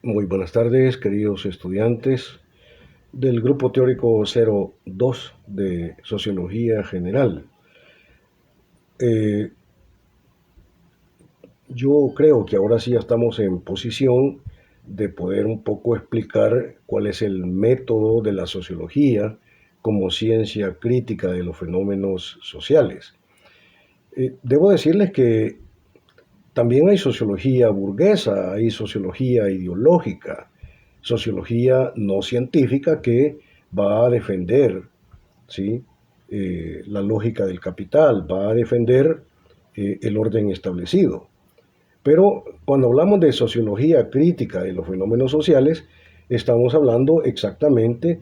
Muy buenas tardes, queridos estudiantes del grupo teórico 02 de Sociología General. Eh, yo creo que ahora sí ya estamos en posición de poder un poco explicar cuál es el método de la sociología como ciencia crítica de los fenómenos sociales. Debo decirles que también hay sociología burguesa, hay sociología ideológica, sociología no científica que va a defender, ¿sí? La lógica del capital, va a defender el orden establecido. Pero cuando hablamos de sociología crítica de los fenómenos sociales, estamos hablando exactamente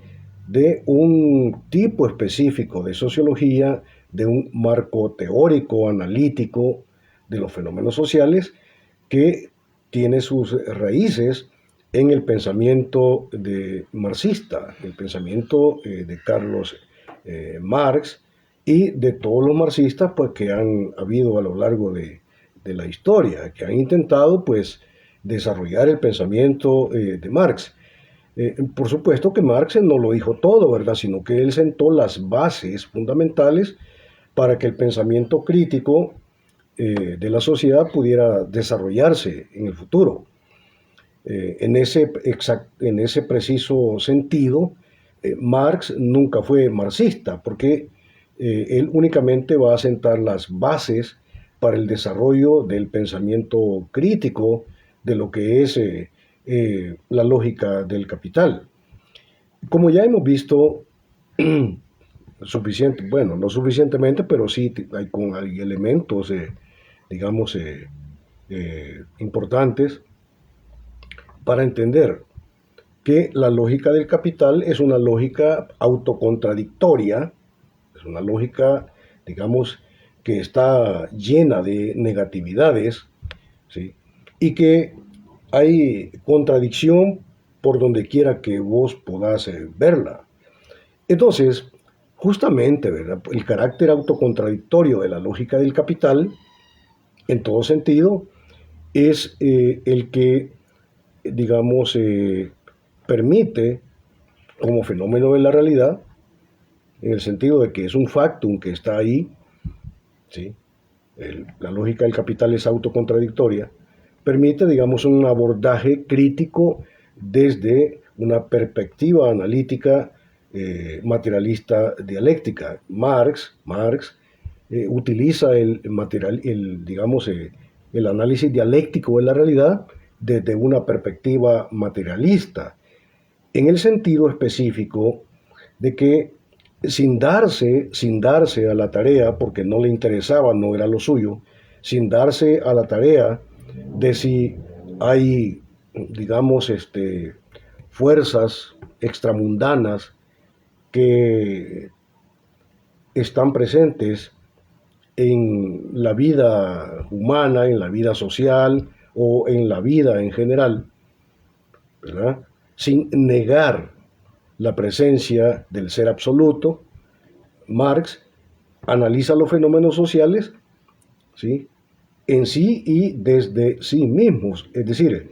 de un tipo específico de sociología, de un marco teórico, analítico de los fenómenos sociales que tiene sus raíces en el pensamiento marxista, el pensamiento de Carlos Marx y de todos los marxistas pues, que han habido a lo largo de la historia, que han intentado pues desarrollar el pensamiento de Marx. Por supuesto que Marx no lo dijo todo, ¿verdad? Sino que él sentó las bases fundamentales para que el pensamiento crítico de la sociedad pudiera desarrollarse en el futuro. En ese preciso sentido, Marx nunca fue marxista, porque él únicamente va a sentar las bases para el desarrollo del pensamiento crítico de lo que es la lógica del capital. Como ya hemos visto, suficiente, bueno, no suficientemente, pero sí hay elementos, digamos, importantes para entender que la lógica del capital es una lógica autocontradictoria, es una lógica, digamos, que está llena de negatividades, ¿sí? Y que hay contradicción por donde quiera que vos podás verla. Entonces, justamente, ¿verdad? El carácter autocontradictorio de la lógica del capital, en todo sentido, es el que, digamos, permite como fenómeno de la realidad, en el sentido de que es un factum que está ahí, ¿sí? La lógica del capital es autocontradictoria, permite, digamos, un abordaje crítico desde una perspectiva analítica materialista dialéctica. Marx utiliza digamos, el análisis dialéctico de la realidad desde una perspectiva materialista, en el sentido específico de que sin darse a la tarea, porque no le interesaba, no era lo suyo, sin darse a la tarea de si hay, digamos, fuerzas extramundanas que están presentes en la vida humana, en la vida social o en la vida en general, ¿verdad? Sin negar la presencia del ser absoluto. Marx analiza los fenómenos sociales, ¿sí? En sí y desde sí mismos. Es decir,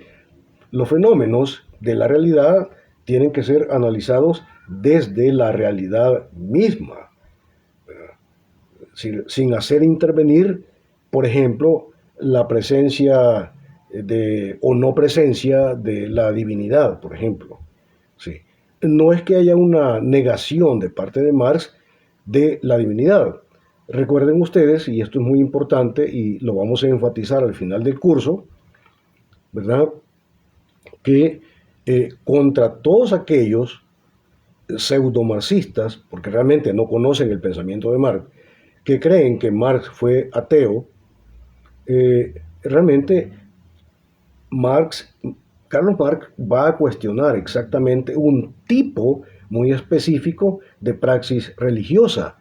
los fenómenos de la realidad tienen que ser analizados desde la realidad misma, sin hacer intervenir, por ejemplo, la presencia o no presencia de la divinidad, por ejemplo. Sí. No es que haya una negación de parte de Marx de la divinidad. Recuerden ustedes, y esto es muy importante y lo vamos a enfatizar al final del curso, ¿verdad? Que contra todos aquellos pseudo-marxistas, porque realmente no conocen el pensamiento de Marx, que creen que Marx fue ateo, realmente Marx, Carlos Marx va a cuestionar exactamente un tipo muy específico de praxis religiosa.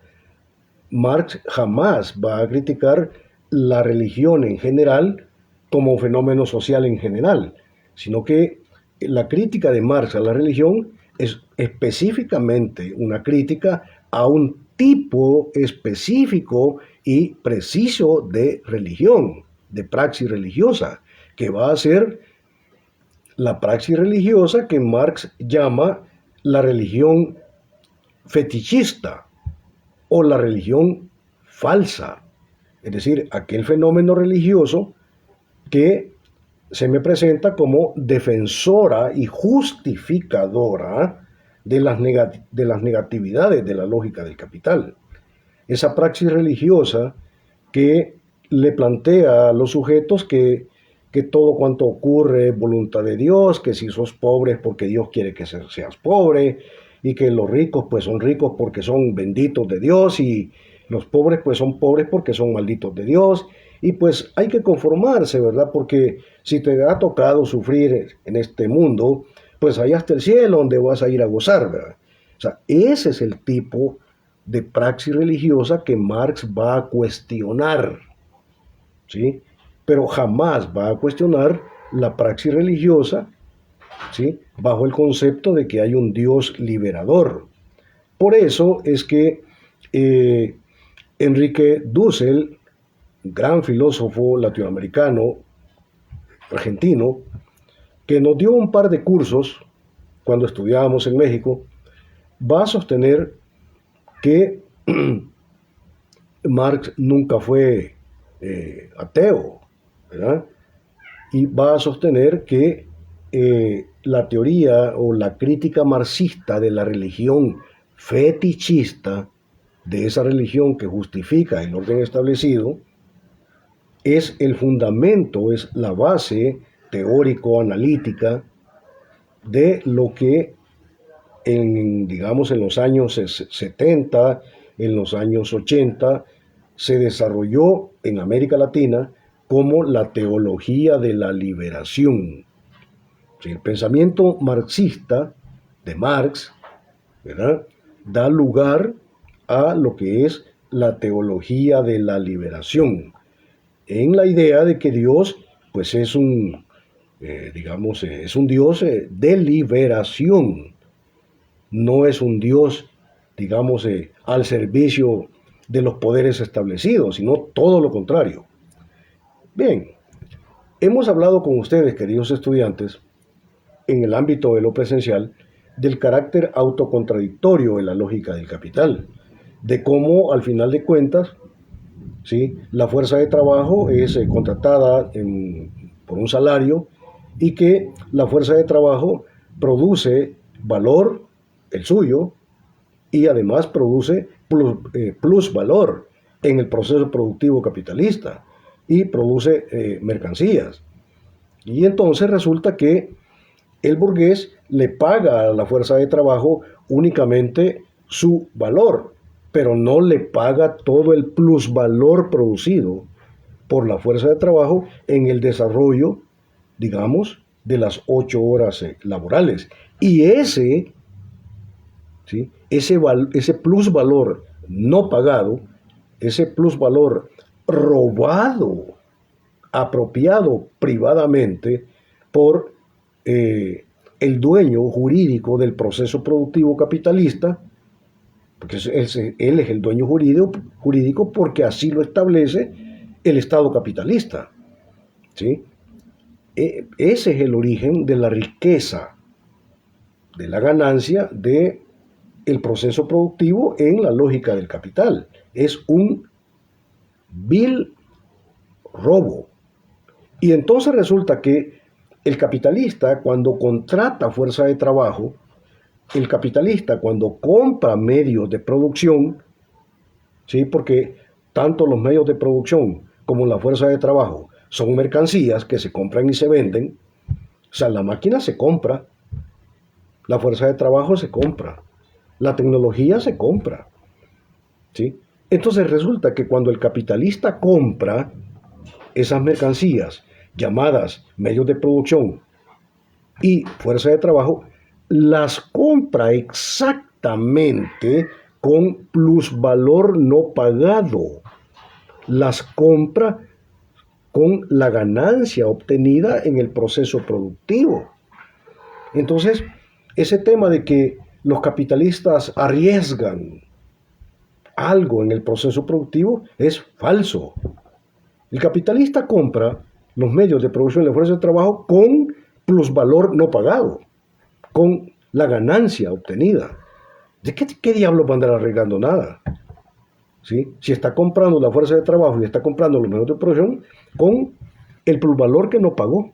Marx jamás va a criticar la religión en general como fenómeno social en general, sino que la crítica de Marx a la religión es específicamente una crítica a un tipo específico y preciso de religión, de praxis religiosa, que va a ser la praxis religiosa que Marx llama la religión fetichista o la religión falsa, es decir, aquel fenómeno religioso que se me presenta como defensora y justificadora de las negatividades de la lógica del capital. Esa praxis religiosa que le plantea a los sujetos que todo cuanto ocurre es voluntad de Dios, que si sos pobre es porque Dios quiere que seas pobre, y que los ricos pues son ricos porque son benditos de Dios, y los pobres pues son pobres porque son malditos de Dios, y pues hay que conformarse, ¿verdad? Porque si te ha tocado sufrir en este mundo, pues allá está el cielo donde vas a ir a gozar, ¿verdad? O sea, ese es el tipo de praxis religiosa que Marx va a cuestionar, ¿sí? Pero jamás va a cuestionar la praxis religiosa, ¿sí? Bajo el concepto de que hay un Dios liberador. Por eso es que Enrique Dussel, gran filósofo latinoamericano, argentino, que nos dio un par de cursos cuando estudiábamos en México, va a sostener que Marx nunca fue ateo, ¿verdad? Y va a sostener que la teoría o la crítica marxista de la religión fetichista, de esa religión que justifica el orden establecido, es el fundamento, es la base teórico-analítica de lo que digamos, en los años 70, en los años 80, se desarrolló en América Latina como la teología de la liberación. El pensamiento marxista de Marx, ¿verdad?, da lugar a lo que es la teología de la liberación, en la idea de que Dios, pues es un, digamos, es un Dios de liberación, no es un Dios, digamos, al servicio de los poderes establecidos, sino todo lo contrario. Bien, hemos hablado con ustedes, queridos estudiantes, en el ámbito de lo presencial, del carácter autocontradictorio de la lógica del capital, de cómo, al final de cuentas, ¿sí?, la fuerza de trabajo es contratada por un salario y que la fuerza de trabajo produce valor, el suyo, y además produce plusvalor en el proceso productivo capitalista y produce mercancías. Y entonces resulta que el burgués le paga a la fuerza de trabajo únicamente su valor, pero no le paga todo el plusvalor producido por la fuerza de trabajo en el desarrollo, digamos, de las 8 horas laborales. Y ¿sí?, ese plusvalor no pagado, ese plusvalor robado, apropiado privadamente por el dueño jurídico del proceso productivo capitalista, porque él es el dueño jurídico porque así lo establece el Estado capitalista, ¿sí? Ese es el origen de la riqueza, de la ganancia de el proceso productivo en la lógica del capital. Es un vil robo. Y entonces resulta que el capitalista, cuando contrata fuerza de trabajo, el capitalista cuando compra medios de producción, ¿sí?, porque tanto los medios de producción como la fuerza de trabajo son mercancías que se compran y se venden, o sea, la máquina se compra, la fuerza de trabajo se compra, la tecnología se compra, ¿sí? Entonces resulta que cuando el capitalista compra esas mercancías llamadas medios de producción y fuerza de trabajo, las compra exactamente con plusvalor no pagado. Las compra con la ganancia obtenida en el proceso productivo. Entonces, ese tema de que los capitalistas arriesgan algo en el proceso productivo es falso. El capitalista compra los medios de producción y la fuerza de trabajo con plusvalor no pagado, con la ganancia obtenida. ¿De qué diablos va a andar arreglando nada? ¿Sí? Si está comprando la fuerza de trabajo y está comprando los medios de producción con el plusvalor que no pagó,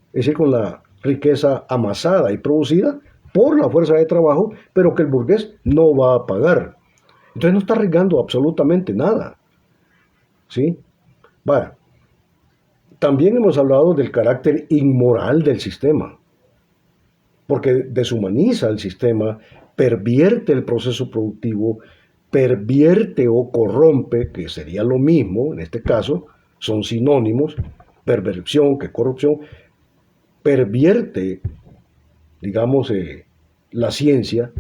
es decir, con la riqueza amasada y producida por la fuerza de trabajo, pero que el burgués no va a pagar. Entonces no está arriesgando absolutamente nada. ¿Sí? Vaya, también hemos hablado del carácter inmoral del sistema, porque deshumaniza el sistema, pervierte el proceso productivo, pervierte o corrompe, que sería lo mismo, en este caso, son sinónimos, perversión que corrupción, pervierte, digamos, la ciencia,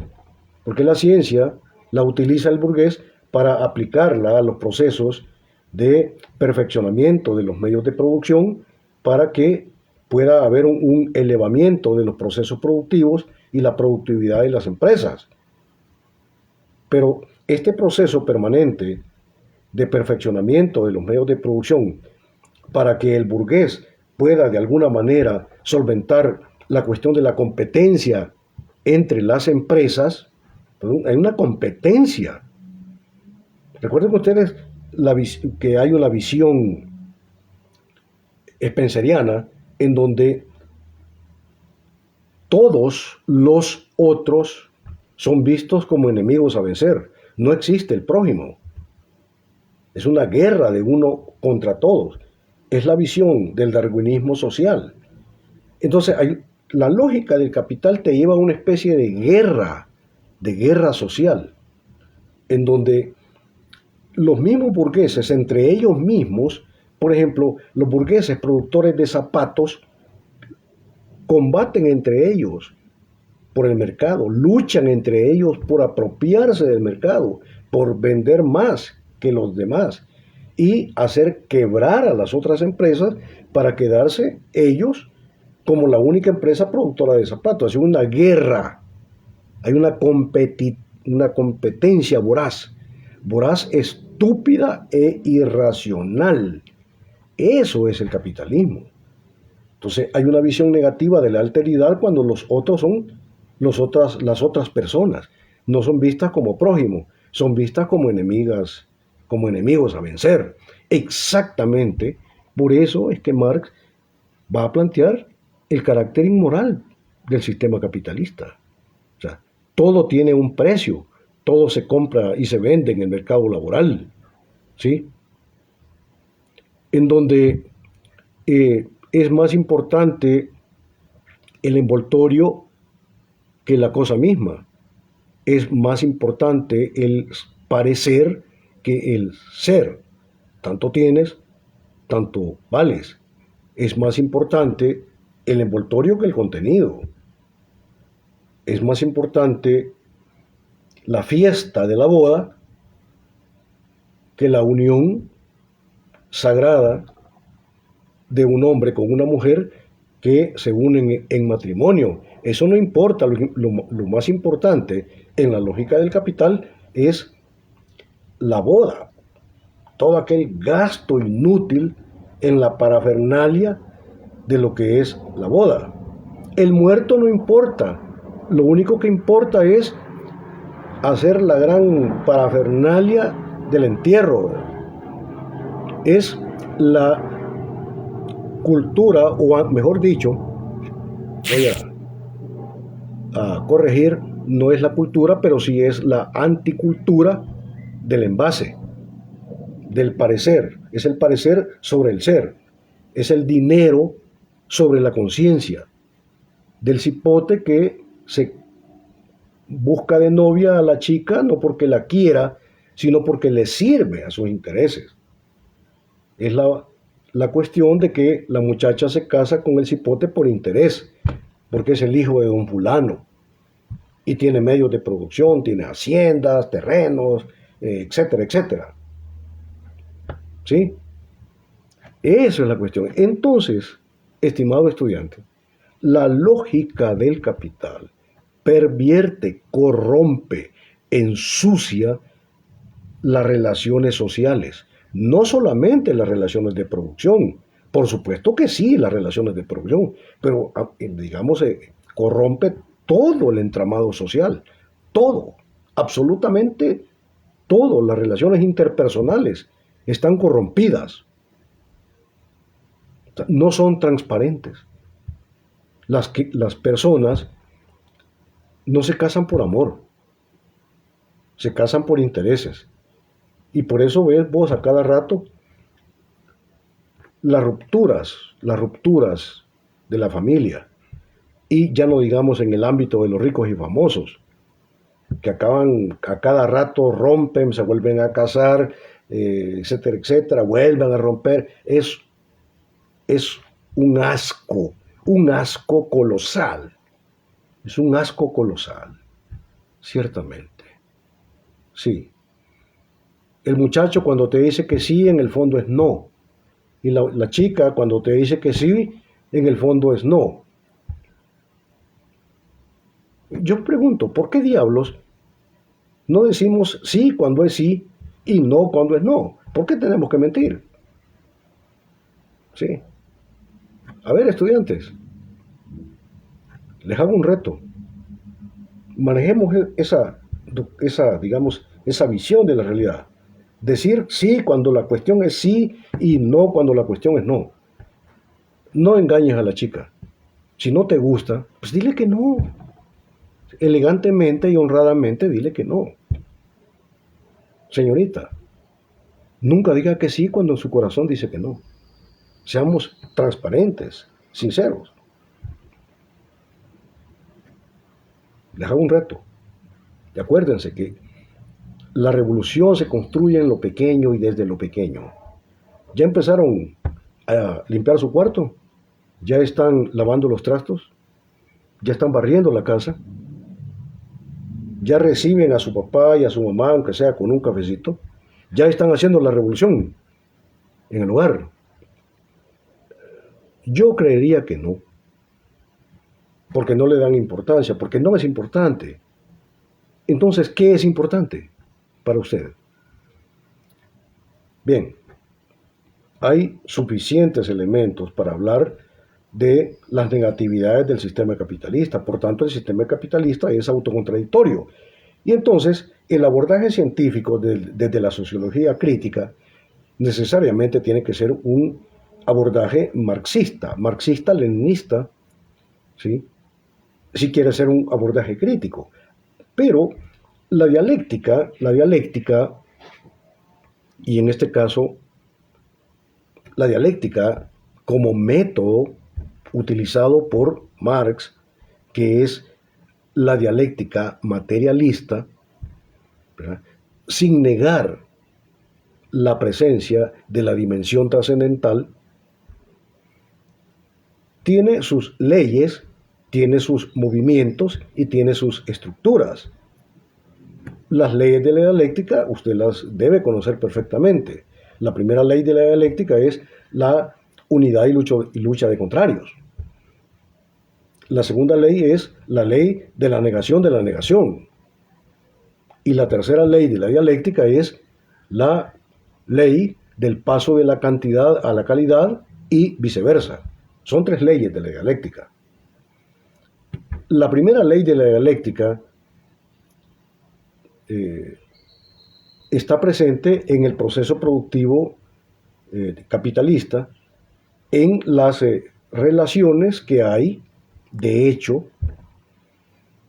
porque la ciencia la utiliza el burgués para aplicarla a los procesos de perfeccionamiento de los medios de producción para que pueda haber un elevamiento de los procesos productivos y la productividad de las empresas. Pero este proceso permanente de perfeccionamiento de los medios de producción para que el burgués pueda de alguna manera solventar la cuestión de la competencia entre las empresas, hay una competencia. Recuerden ustedes que hay una visión spenceriana en donde todos los otros son vistos como enemigos a vencer. No existe el prójimo. Es una guerra de uno contra todos. Es la visión del darwinismo social. Entonces, la lógica del capital te lleva a una especie de guerra social, en donde los mismos burgueses, entre ellos mismos, por ejemplo, los burgueses productores de zapatos, combaten entre ellos por el mercado, luchan entre ellos por apropiarse del mercado, por vender más que los demás y hacer quebrar a las otras empresas para quedarse ellos como la única empresa productora de zapatos. Es una guerra, hay una competencia voraz, estúpida e irracional. Eso es el capitalismo. Entonces hay una visión negativa de la alteridad cuando los otros son las otras personas. No son vistas como prójimos, son vistas como enemigos a vencer. Exactamente por eso es que Marx va a plantear el carácter inmoral del sistema capitalista. O sea, todo tiene un precio, todo se compra y se vende en el mercado laboral, ¿sí? En donde es más importante el envoltorio que la cosa misma. Es más importante el parecer que el ser. Tanto tienes, tanto vales. Es más importante el envoltorio que el contenido. Es más importante la fiesta de la boda que la unión sagrada de un hombre con una mujer que se unen en matrimonio. Eso no importa, lo más importante en la lógica del capital es la boda, todo aquel gasto inútil en la parafernalia de lo que es la boda. El muerto no importa, lo único que importa es hacer la gran parafernalia del entierro. Es la cultura, o mejor dicho, voy a corregir, no es la cultura, pero sí es la anticultura del envase, del parecer. Es el parecer sobre el ser, es el dinero sobre la conciencia, del cipote que se busca de novia a la chica no porque la quiera, sino porque le sirve a sus intereses. Es la cuestión de que la muchacha se casa con el cipote por interés, porque es el hijo de don fulano y tiene medios de producción, tiene haciendas, terrenos, etcétera, etcétera. ¿Sí? Esa es la cuestión. Entonces, estimado estudiante, la lógica del capital pervierte, corrompe, ensucia las relaciones sociales, no solamente las relaciones de producción, Por supuesto que sí, las relaciones de producción, pero digamos, corrompe todo el entramado social, todo, absolutamente todo, las relaciones interpersonales están corrompidas, no son transparentes. Las personas no se casan por amor, se casan por intereses. Y por eso ves vos a cada rato las rupturas de la familia. Y ya no digamos en el ámbito de los ricos y famosos, que acaban a cada rato, rompen, se vuelven a casar, etcétera, etcétera, vuelven a romper. Es un asco colosal. Es un asco colosal, ciertamente. Sí. El muchacho cuando te dice que sí, en el fondo es no. Y la chica cuando te dice que sí, en el fondo es no. Yo pregunto, ¿por qué diablos no decimos sí cuando es sí y no cuando es no? ¿Por qué tenemos que mentir? Sí. A ver, estudiantes, les hago un reto. Manejemos digamos, esa visión de la realidad. Decir sí cuando la cuestión es sí y no cuando la cuestión es no. No engañes a la chica. Si no te gusta, pues dile que no. Elegantemente y honradamente dile que no. Señorita, nunca diga que sí cuando en su corazón dice que no. Seamos transparentes, sinceros. Les hago un reto. Y acuérdense que la revolución se construye en lo pequeño y desde lo pequeño. ¿Ya empezaron a limpiar su cuarto? ¿Ya están lavando los trastos? ¿Ya están barriendo la casa? ¿Ya reciben a su papá y a su mamá, aunque sea con un cafecito? ¿Ya están haciendo la revolución en el hogar? Yo creería que no, porque no le dan importancia, porque no es importante. Entonces, ¿qué es importante para usted? Bien, hay suficientes elementos para hablar de las negatividades del sistema capitalista. Por tanto, el sistema capitalista es autocontradictorio. Y entonces, el abordaje científico desde la sociología crítica necesariamente tiene que ser un abordaje marxista-leninista, ¿sí? Si quiere ser un abordaje crítico. Pero la dialéctica, y en este caso, la dialéctica como método utilizado por Marx, que es la dialéctica materialista, ¿verdad?, sin negar la presencia de la dimensión trascendental, tiene sus leyes, tiene sus movimientos y tiene sus estructuras. Las leyes de la dialéctica usted las debe conocer perfectamente. La primera ley de la dialéctica es la unidad y lucha de contrarios. La segunda ley es la ley de la negación de la negación. Y la tercera ley de la dialéctica es la ley del paso de la cantidad a la calidad y viceversa. Son tres leyes de la dialéctica. La primera ley de la dialéctica está presente en el proceso productivo capitalista, en las relaciones que hay, de hecho,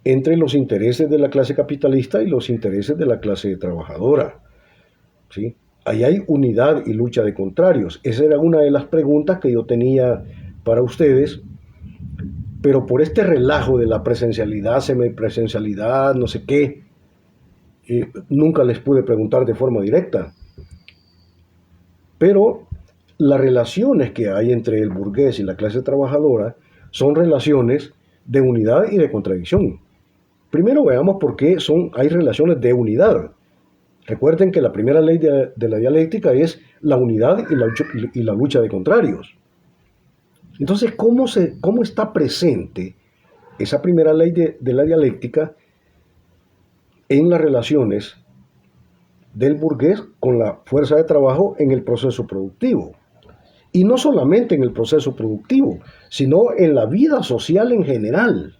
entre los intereses de la clase capitalista y los intereses de la clase trabajadora, ¿sí? Ahí hay unidad y lucha de contrarios. Esa era una de las preguntas que yo tenía para ustedes, pero por este relajo de la presencialidad, semipresencialidad, no sé qué, nunca les pude preguntar de forma directa. Pero las relaciones que hay entre el burgués y la clase trabajadora son relaciones de unidad y de contradicción. Primero veamos por qué hay relaciones de unidad. Recuerden que la primera ley de la dialéctica es la unidad y la lucha de contrarios. Entonces, ¿cómo está presente esa primera ley de la dialéctica en las relaciones del burgués con la fuerza de trabajo en el proceso productivo? Y no solamente en el proceso productivo, sino en la vida social en general.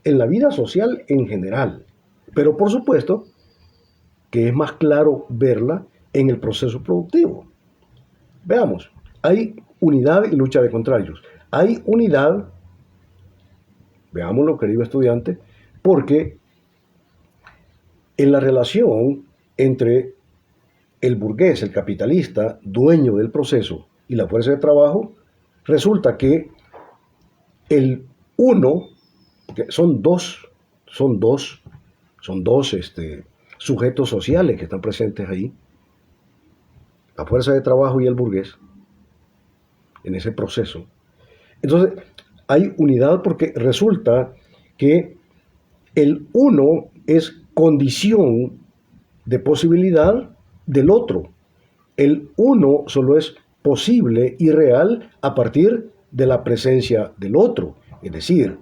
En la vida social en general. Pero por supuesto que es más claro verla en el proceso productivo. Veamos, hay unidad y lucha de contrarios. Hay unidad, veámoslo, querido estudiante, porque en la relación entre el burgués, el capitalista, dueño del proceso, y la fuerza de trabajo, resulta que el uno, que son dos sujetos sociales que están presentes ahí, la fuerza de trabajo y el burgués, en ese proceso. Entonces, hay unidad porque resulta que el uno es condición de posibilidad del otro. El uno solo es posible y real a partir de la presencia del otro. Es decir,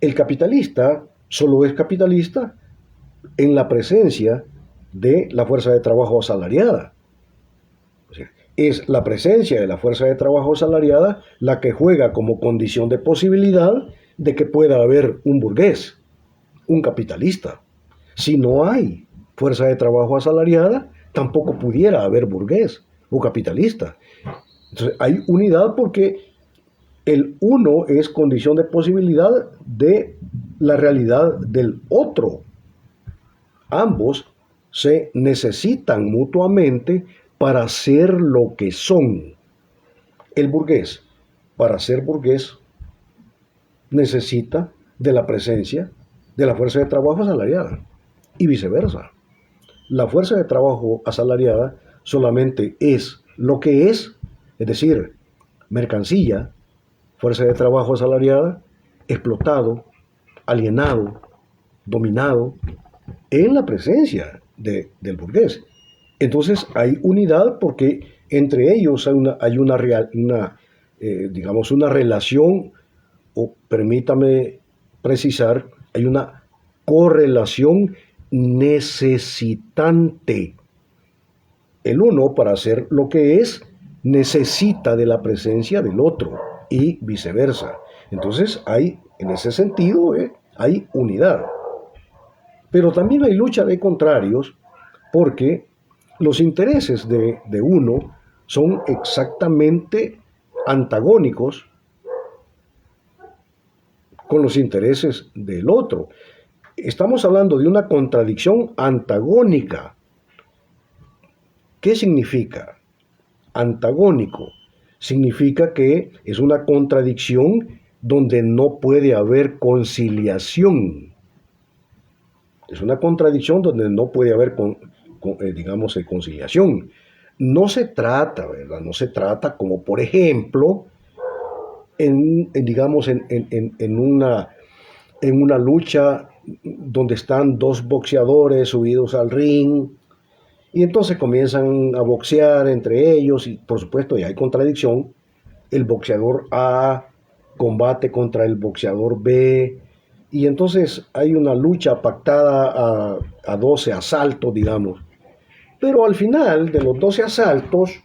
el capitalista solo es capitalista en la presencia de la fuerza de trabajo asalariada. O sea, es la presencia de la fuerza de trabajo asalariada la que juega como condición de posibilidad de que pueda haber un burgués, un capitalista. Si no hay fuerza de trabajo asalariada, tampoco pudiera haber burgués o capitalista. Entonces, hay unidad porque el uno es condición de posibilidad de la realidad del otro. Ambos se necesitan mutuamente para ser lo que son. El burgués, para ser burgués, necesita de la presencia de la fuerza de trabajo asalariada y viceversa. La fuerza de trabajo asalariada solamente es lo que es decir, mercancía, fuerza de trabajo asalariada, explotado, alienado, dominado, en la presencia del burgués. Entonces hay unidad porque entre ellos hay digamos, una relación, o permítame precisar, hay una correlación necesitante. El uno, para hacer lo que es, necesita de la presencia del otro y viceversa. Entonces hay, en ese sentido, hay unidad. Pero también hay lucha de contrarios porque los intereses de uno son exactamente antagónicos con los intereses del otro. Estamos hablando de una contradicción antagónica. ¿Qué significa? Antagónico. Significa que es una contradicción donde no puede haber conciliación. Es una contradicción donde no puede haber, digamos, conciliación. No se trata, ¿verdad? No se trata como, por ejemplo, digamos, en una lucha donde están dos boxeadores subidos al ring y entonces comienzan a boxear entre ellos y, por supuesto, ya hay contradicción. El boxeador A combate contra el boxeador B y entonces hay una lucha pactada a 12 asaltos, digamos. Pero al final de los 12 asaltos,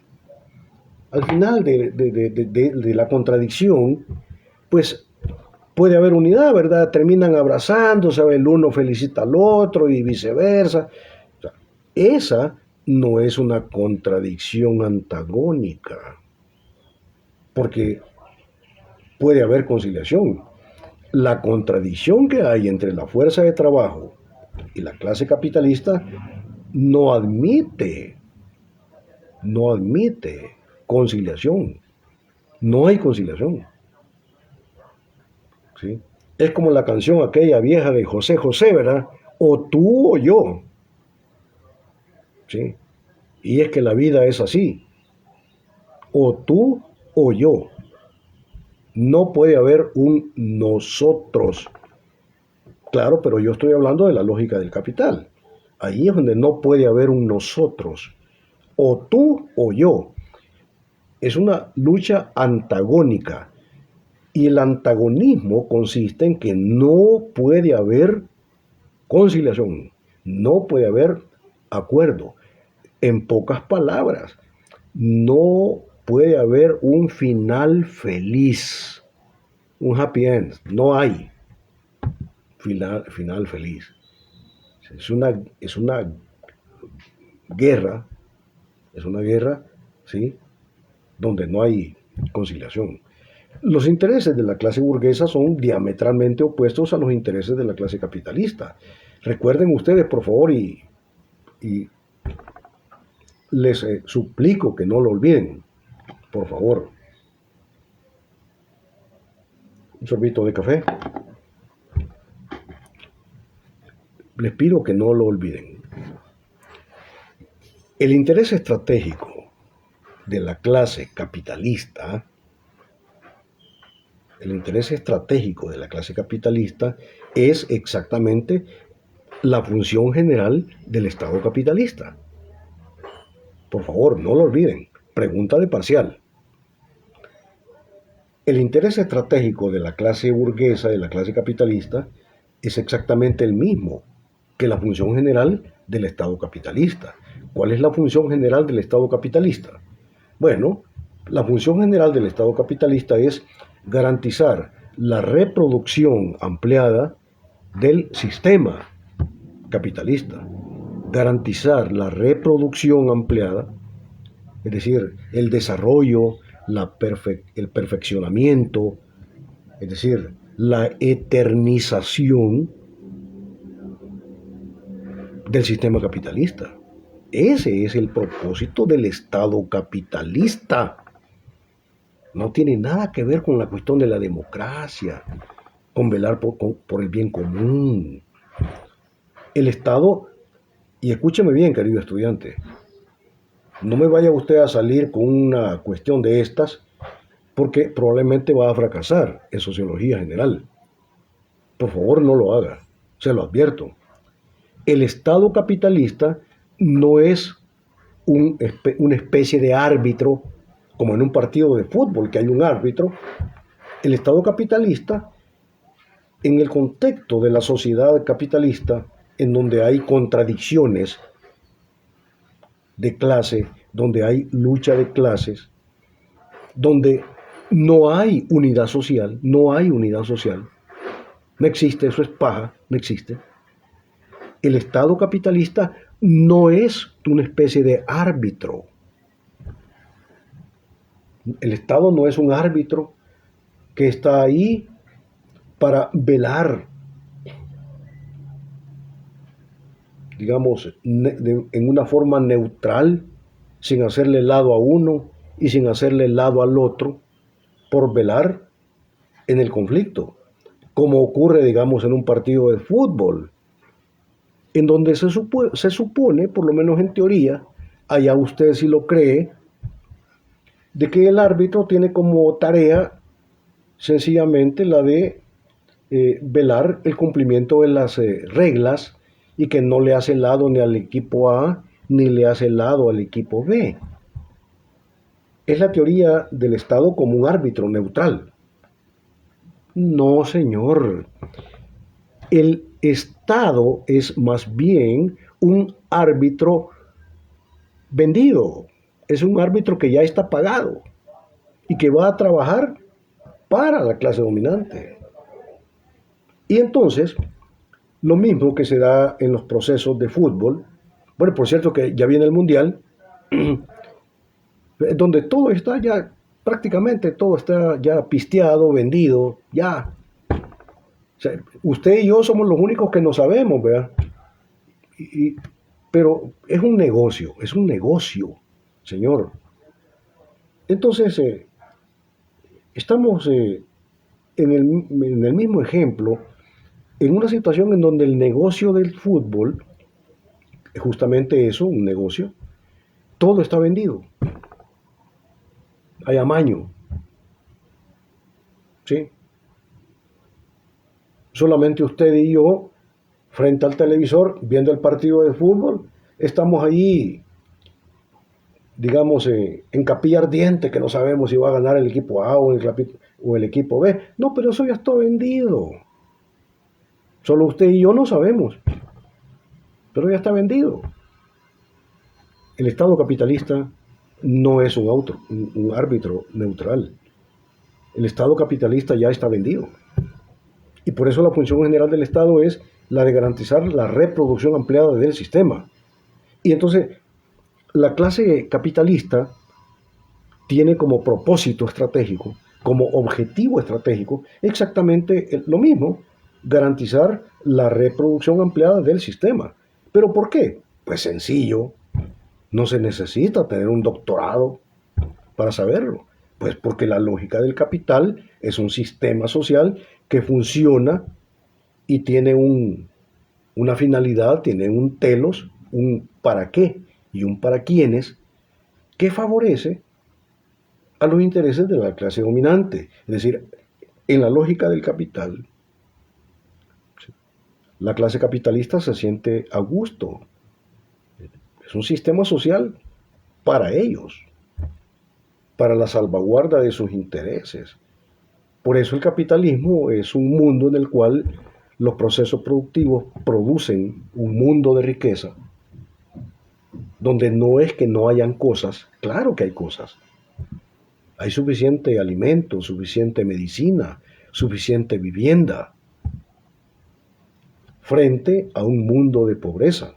al final de la contradicción, pues puede haber unidad, ¿verdad? Terminan abrazándose, el uno felicita al otro y viceversa. O sea, esa no es una contradicción antagónica, porque puede haber conciliación. La contradicción que hay entre la fuerza de trabajo y la clase capitalista no admite conciliación. No hay conciliación. ¿Sí? Es como la canción aquella vieja de José José, ¿verdad? O tú o yo. ¿Sí? Y es que la vida es así. O tú o yo. No puede haber un nosotros. Claro, pero yo estoy hablando de la lógica del capital. Ahí es donde no puede haber un nosotros. O tú o yo. Es una lucha antagónica. Y el antagonismo consiste en que no puede haber conciliación, no puede haber acuerdo. En pocas palabras, no puede haber un final feliz, un happy end. No hay final feliz. Es una guerra, es una guerra, ¿sí? Donde no hay conciliación. Los intereses de la clase burguesa son diametralmente opuestos a los intereses de la clase capitalista. Recuerden ustedes, por favor, y les suplico que no lo olviden, por favor. Un sorbito de café. Les pido que no lo olviden. El interés estratégico de la clase capitalista, el interés estratégico de la clase capitalista es exactamente la función general del Estado capitalista. Por favor, no lo olviden. Pregunta de parcial. El interés estratégico de la clase burguesa, de la clase capitalista, es exactamente el mismo que la función general del Estado capitalista. ¿Cuál es la función general del Estado capitalista? Bueno, la función general del Estado capitalista es garantizar la reproducción ampliada del sistema capitalista, garantizar la reproducción ampliada, es decir, el desarrollo, el perfeccionamiento, es decir, la eternización del sistema capitalista. Ese es el propósito del Estado capitalista. No tiene nada que ver con la cuestión de la democracia, con velar por el bien común. El Estado, y escúcheme bien, querido estudiante, no me vaya usted a salir con una cuestión de estas, porque probablemente va a fracasar en sociología general. Por favor, no lo haga, se lo advierto. El Estado capitalista no es una especie de árbitro, como en un partido de fútbol, que hay un árbitro. El Estado capitalista, en el contexto de la sociedad capitalista, en donde hay contradicciones de clase, donde hay lucha de clases, donde no hay unidad social, no existe, eso es paja, no existe. El Estado capitalista no es una especie de árbitro. El Estado no es un árbitro que está ahí para velar, digamos, en una forma neutral, sin hacerle lado a uno y sin hacerle lado al otro, por velar en el conflicto, como ocurre, digamos, en un partido de fútbol, en donde se supone, por lo menos en teoría, allá usted si lo cree, de que el árbitro tiene como tarea sencillamente la de velar el cumplimiento de las reglas y que no le hace lado ni al equipo A ni le hace lado al equipo B. Es la teoría del Estado como un árbitro neutral. No, señor. El Estado es más bien un árbitro vendido. Es un árbitro que ya está pagado y que va a trabajar para la clase dominante. Y entonces, lo mismo que se da en los procesos de fútbol, bueno, por cierto que ya viene el Mundial, donde todo está ya, prácticamente todo está ya pisteado, vendido, ya. O sea, usted y yo somos los únicos que no sabemos, ¿verdad? Pero es un negocio, señor. Entonces, estamos en el mismo ejemplo, en una situación en donde el negocio del fútbol, es justamente eso, un negocio, todo está vendido. Hay amaño, ¿sí? Solamente usted y yo, frente al televisor, viendo el partido de fútbol, estamos ahí, digamos, en capilla ardiente, que no sabemos si va a ganar el equipo A o el equipo B. No, pero eso ya está vendido. Solo usted y yo no sabemos, pero ya está vendido. El Estado capitalista no es un árbitro neutral. El Estado capitalista ya está vendido. Y por eso la función general del Estado es la de garantizar la reproducción ampliada del sistema. Y entonces, la clase capitalista tiene como propósito estratégico, como objetivo estratégico, exactamente lo mismo, garantizar la reproducción ampliada del sistema. ¿Pero por qué? Pues sencillo, no se necesita tener un doctorado para saberlo. Pues porque la lógica del capital es un sistema social que funciona y tiene una finalidad, tiene un telos, un para qué y un para quiénes que favorece a los intereses de la clase dominante. Es decir, en la lógica del capital, la clase capitalista se siente a gusto. Es un sistema social para ellos, para la salvaguarda de sus intereses. Por eso el capitalismo es un mundo en el cual los procesos productivos producen un mundo de riqueza, donde no es que no hayan cosas, claro que hay cosas. Hay suficiente alimento, suficiente medicina, suficiente vivienda, frente a un mundo de pobreza,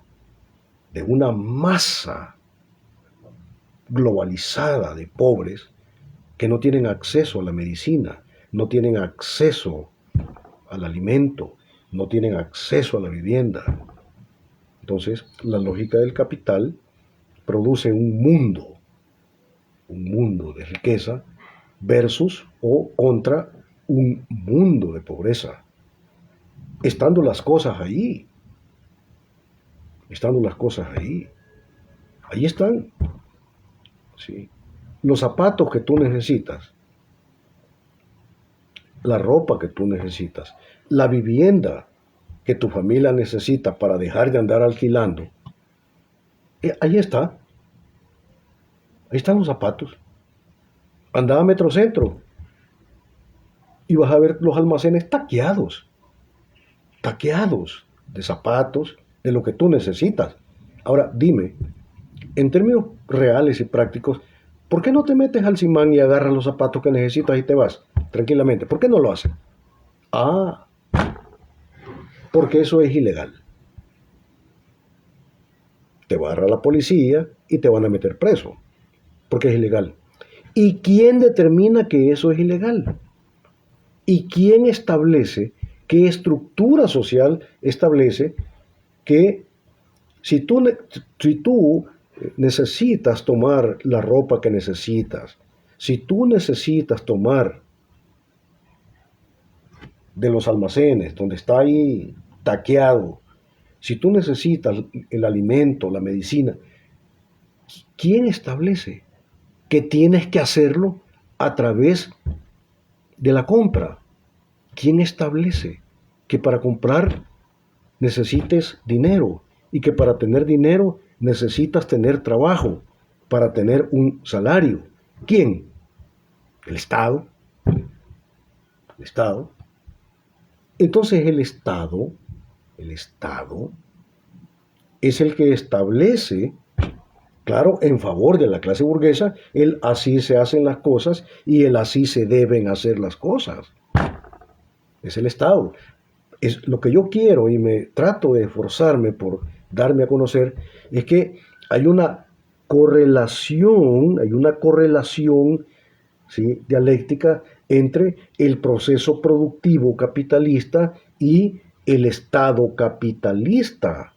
de una masa globalizada de pobres que no tienen acceso a la medicina, no tienen acceso al alimento, no tienen acceso a la vivienda. Entonces, la lógica del capital produce un mundo de riqueza versus o contra un mundo de pobreza. Estando las cosas ahí, estando las cosas ahí, ahí están. ¿Sí? Los zapatos que tú necesitas, la ropa que tú necesitas, la vivienda que tu familia necesita para dejar de andar alquilando, ahí está. Ahí están los zapatos. Anda a Metrocentro y vas a ver los almacenes taqueados de zapatos, de lo que tú necesitas. Ahora, dime, en términos reales y prácticos, ¿por qué no te metes al Simán y agarras los zapatos que necesitas y te vas tranquilamente? ¿Por qué no lo haces? Ah, porque eso es ilegal. Te va a agarrar la policía y te van a meter preso, porque es ilegal. ¿Y quién determina que eso es ilegal? ¿Y quién establece, qué estructura social establece que si tú necesitas tomar la ropa que necesitas, si tú necesitas tomar de los almacenes donde está ahí taqueado, si tú necesitas el alimento, la medicina, ¿quién establece que tienes que hacerlo a través de la compra? ¿Quién establece que para comprar necesites dinero y que para tener dinero necesitas tener trabajo para tener un salario? ¿Quién? El Estado. El Estado. Entonces el Estado es el que establece, claro, en favor de la clase burguesa, el así se hacen las cosas y el así se deben hacer las cosas. Es el Estado. Es lo que yo quiero y me trato de esforzarme por darme a conocer, es que hay una correlación, ¿sí?, dialéctica entre el proceso productivo capitalista y el Estado capitalista.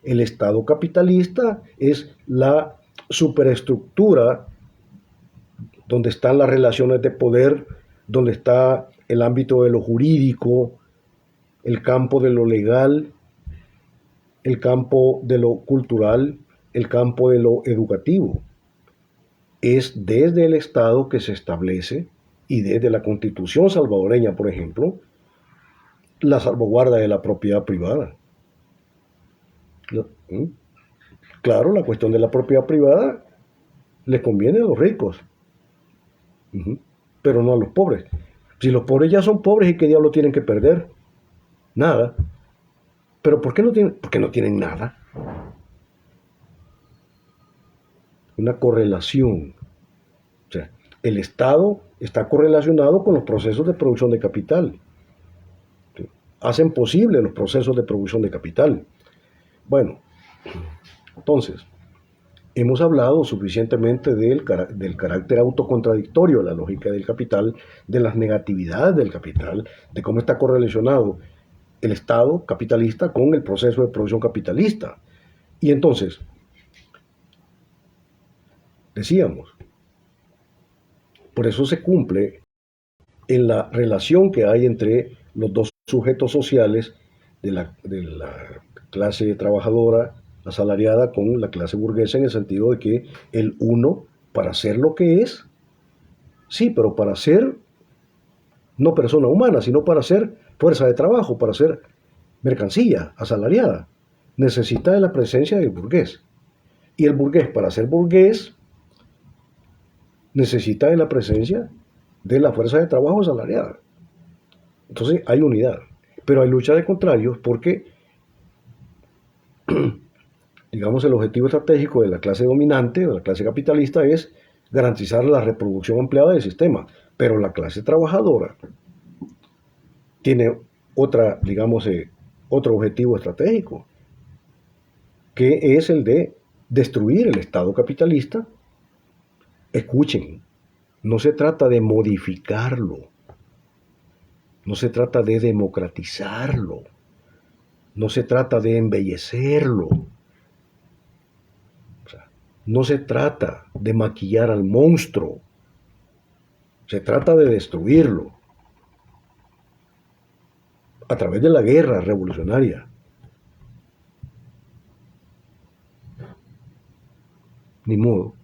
El Estado capitalista es la superestructura donde están las relaciones de poder, donde está el ámbito de lo jurídico, el campo de lo legal, el campo de lo cultural, el campo de lo educativo. Es desde el Estado que se establece, y desde la Constitución salvadoreña, por ejemplo, la salvaguarda de la propiedad privada. Claro, la cuestión de la propiedad privada les conviene a los ricos, pero no a los pobres. Si los pobres ya son pobres, ¿y qué diablo tienen que perder? Nada. ¿Pero por qué no tienen? Porque no tienen nada. una correlación. O sea, el Estado está correlacionado con los procesos de producción de capital. ¿Sí? Hacen posible los procesos de producción de capital. Bueno, entonces, hemos hablado suficientemente del carácter autocontradictorio de la lógica del capital, de las negatividades del capital, de cómo está correlacionado el Estado capitalista con el proceso de producción capitalista. Y entonces, decíamos, por eso se cumple en la relación que hay entre los dos sujetos sociales de la clase trabajadora asalariada con la clase burguesa, en el sentido de que el uno, para ser lo que es, sí, pero para ser no persona humana, sino para ser fuerza de trabajo, para ser mercancía asalariada, necesita de la presencia del burgués. Y el burgués, para ser burgués, necesita de la presencia de la fuerza de trabajo asalariada. Entonces hay unidad, pero hay lucha de contrarios porque, digamos, el objetivo estratégico de la clase dominante, de la clase capitalista, es garantizar la reproducción ampliada del sistema, pero la clase trabajadora tiene otra, digamos, otro objetivo estratégico, que es el de destruir el Estado capitalista. Escuchen, no se trata de modificarlo, no se trata de democratizarlo, no se trata de embellecerlo, o sea, no se trata de maquillar al monstruo, se trata de destruirlo a través de la guerra revolucionaria. Ni modo.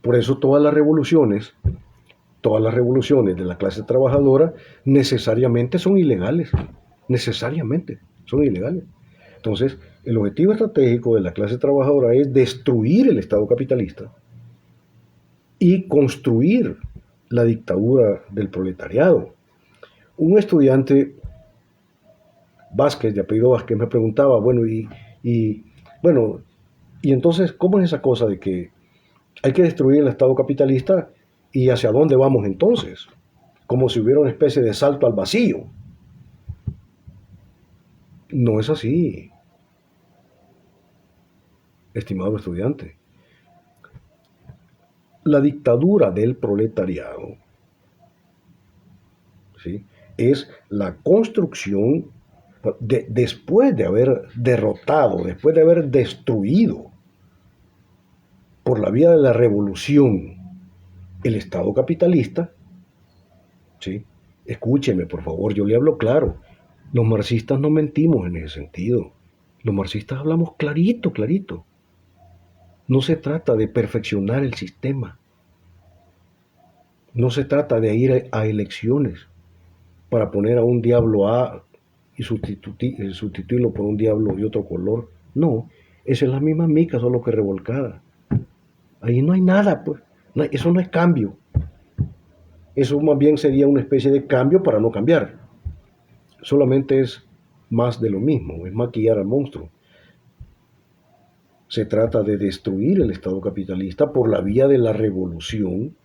Por eso todas las revoluciones de la clase trabajadora necesariamente son ilegales. Necesariamente son ilegales. Entonces, el objetivo estratégico de la clase trabajadora es destruir el Estado capitalista y construir la dictadura del proletariado. Un estudiante Vázquez, de apellido Vázquez, me preguntaba, bueno, bueno, y entonces, ¿cómo es esa cosa de que hay que destruir el Estado capitalista y hacia dónde vamos entonces? Como si hubiera una especie de salto al vacío. No es así, estimado estudiante. La dictadura del proletariado, ¿sí?, es la construcción después de haber derrotado, después de haber destruido por la vía de la revolución el Estado capitalista, ¿sí? Escúcheme, por favor, yo le hablo claro. Los marxistas no mentimos en ese sentido. Los marxistas hablamos clarito, clarito. No se trata de perfeccionar el sistema. No se trata de ir a elecciones para poner a un diablo A y sustituirlo por un diablo de otro color. No, esa es la misma mica, solo que revolcada. Ahí no hay nada, pues. No, eso no es cambio. Eso más bien sería una especie de cambio para no cambiar. Solamente es más de lo mismo, es maquillar al monstruo. Se trata de destruir el Estado capitalista por la vía de la revolución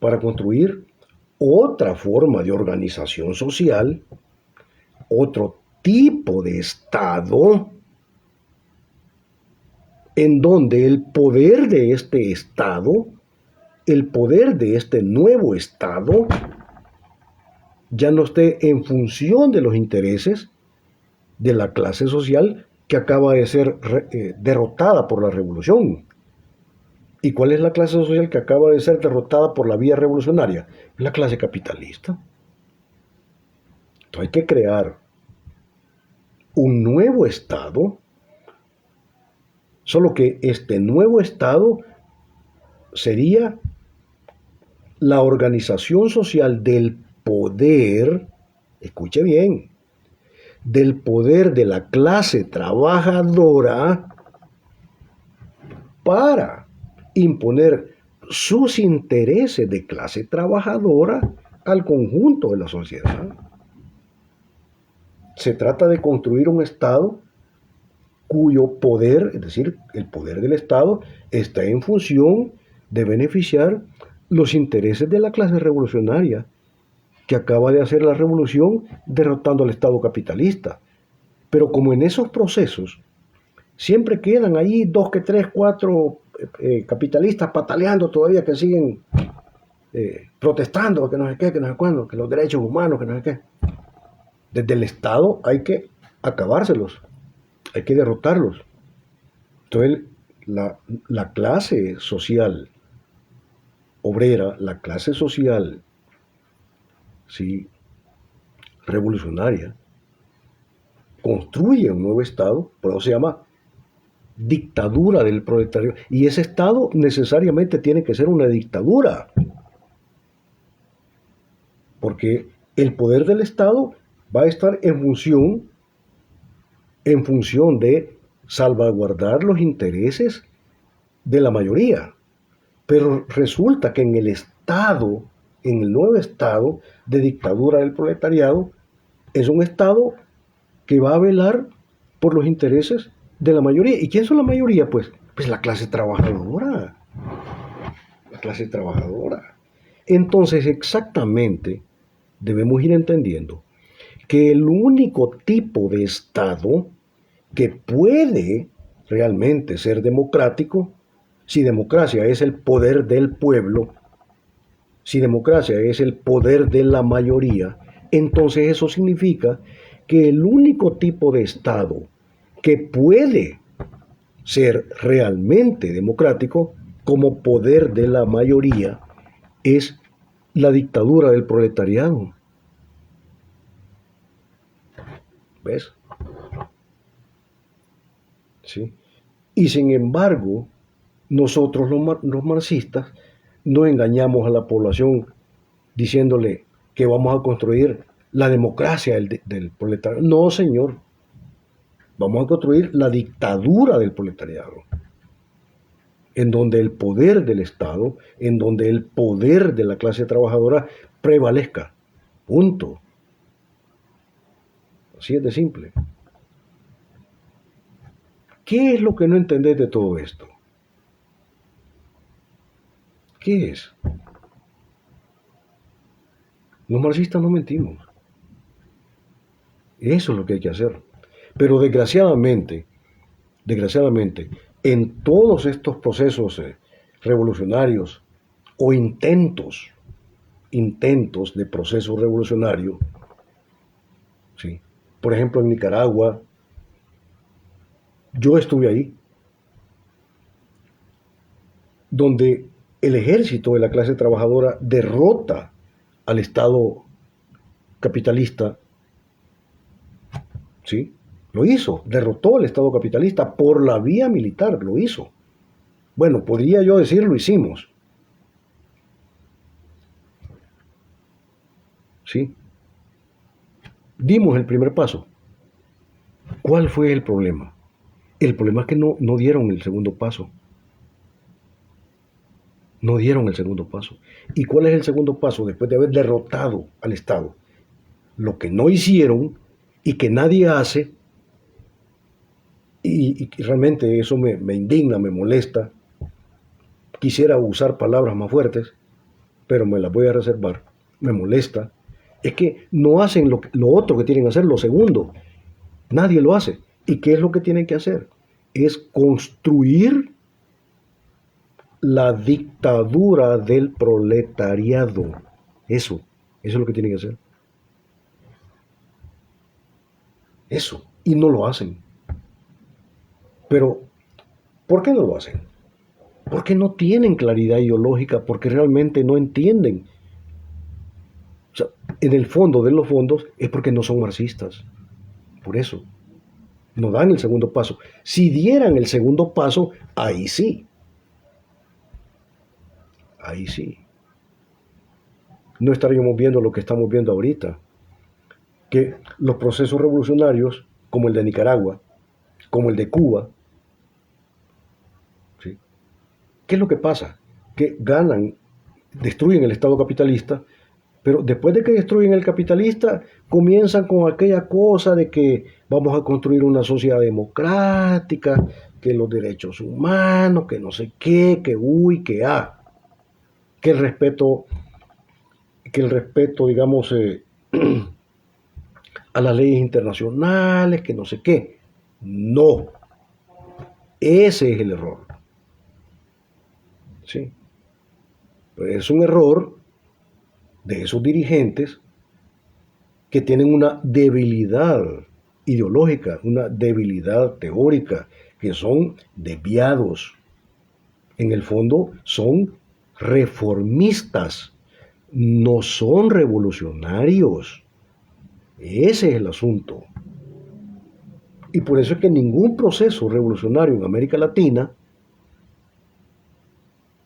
para construir otra forma de organización social, otro tipo de Estado, en donde el poder de este Estado, el poder de este nuevo Estado, ya no esté en función de los intereses de la clase social que acaba de ser derrotada por la revolución. ¿Y cuál es la clase social que acaba de ser derrotada por la vía revolucionaria? La clase capitalista. Entonces hay que crear un nuevo Estado, solo que este nuevo Estado sería la organización social del poder, escuche bien, del poder de la clase trabajadora para imponer sus intereses de clase trabajadora al conjunto de la sociedad. Se trata de construir un Estado cuyo poder, es decir, el poder del Estado, está en función de beneficiar los intereses de la clase revolucionaria que acaba de hacer la revolución derrotando al Estado capitalista. Pero como en esos procesos siempre quedan ahí dos, que tres, cuatro capitalistas pataleando todavía que siguen protestando, que no sé qué, que no sé cuándo, que los derechos humanos, que no sé qué. Desde el Estado hay que acabárselos, hay que derrotarlos. Entonces, la clase social obrera, la clase social, sí, revolucionaria, construye un nuevo Estado, por eso se llama dictadura del proletariado. Y ese Estado necesariamente tiene que ser una dictadura, porque el poder del Estado va a estar en función de salvaguardar los intereses de la mayoría. Pero resulta que en el Estado, en el nuevo Estado de dictadura del proletariado, es un Estado que va a velar por los intereses de la mayoría. ¿Y quién son la mayoría? Pues la clase trabajadora. La clase trabajadora. Entonces, exactamente, debemos ir entendiendo que el único tipo de Estado que puede realmente ser democrático, si democracia es el poder del pueblo, si democracia es el poder de la mayoría, entonces eso significa que el único tipo de Estado que puede ser realmente democrático como poder de la mayoría es la dictadura del proletariado. ¿Ves? ¿Sí? Y sin embargo, nosotros los marxistas no engañamos a la población diciéndole que vamos a construir la democracia del proletariado. No, señor. Vamos a construir la dictadura del proletariado, en donde el poder del Estado, en donde el poder de la clase trabajadora prevalezca. Punto. Así es de simple. ¿Qué es lo que no entendés de todo esto? ¿Qué es? Los marxistas no mentimos. Eso es lo que hay que hacer. Pero desgraciadamente, en todos estos procesos revolucionarios o intentos de proceso revolucionario, ¿sí? Por ejemplo, en Nicaragua, yo estuve ahí, donde el ejército de la clase trabajadora derrota al Estado capitalista, ¿sí? Lo hizo, derrotó al Estado capitalista por la vía militar, lo hizo. Bueno, podría yo decir lo hicimos, ¿sí? Dimos el primer paso. ¿Cuál fue el problema? El problema es que no dieron el segundo paso. No dieron el segundo paso. ¿Y cuál es el segundo paso después de haber derrotado al Estado? Lo que no hicieron y que nadie hace, y realmente eso me indigna, me molesta. Quisiera usar palabras más fuertes, pero me las voy a reservar. Me molesta. Es que no hacen lo otro que tienen que hacer, lo segundo. Nadie lo hace. ¿Y qué es lo que tienen que hacer? Es construir la dictadura del proletariado. Eso es lo que tienen que hacer. Eso. Y no lo hacen. Pero, ¿por qué no lo hacen? Porque no tienen claridad ideológica, porque realmente no entienden. O sea, en el fondo de los fondos es porque no son marxistas. Por eso. No dan el segundo paso. Si dieran el segundo paso, ahí sí. Ahí sí. No estaríamos viendo lo que estamos viendo ahorita. Que los procesos revolucionarios, como el de Nicaragua, como el de Cuba, ¿sí? ¿Qué es lo que pasa? Que ganan, destruyen el Estado capitalista Pero después de que destruyen el capitalista, comienzan con aquella cosa de que vamos a construir una sociedad democrática, que los derechos humanos, que no sé qué, que uy, que que el respeto, digamos, a las leyes internacionales, que no sé qué. No, ese es el error. ¿Sí? Es un error de esos dirigentes que tienen una debilidad ideológica, una debilidad teórica, que son desviados. En el fondo son reformistas, no son revolucionarios. Ese es el asunto. Y por eso es que ningún proceso revolucionario en América Latina,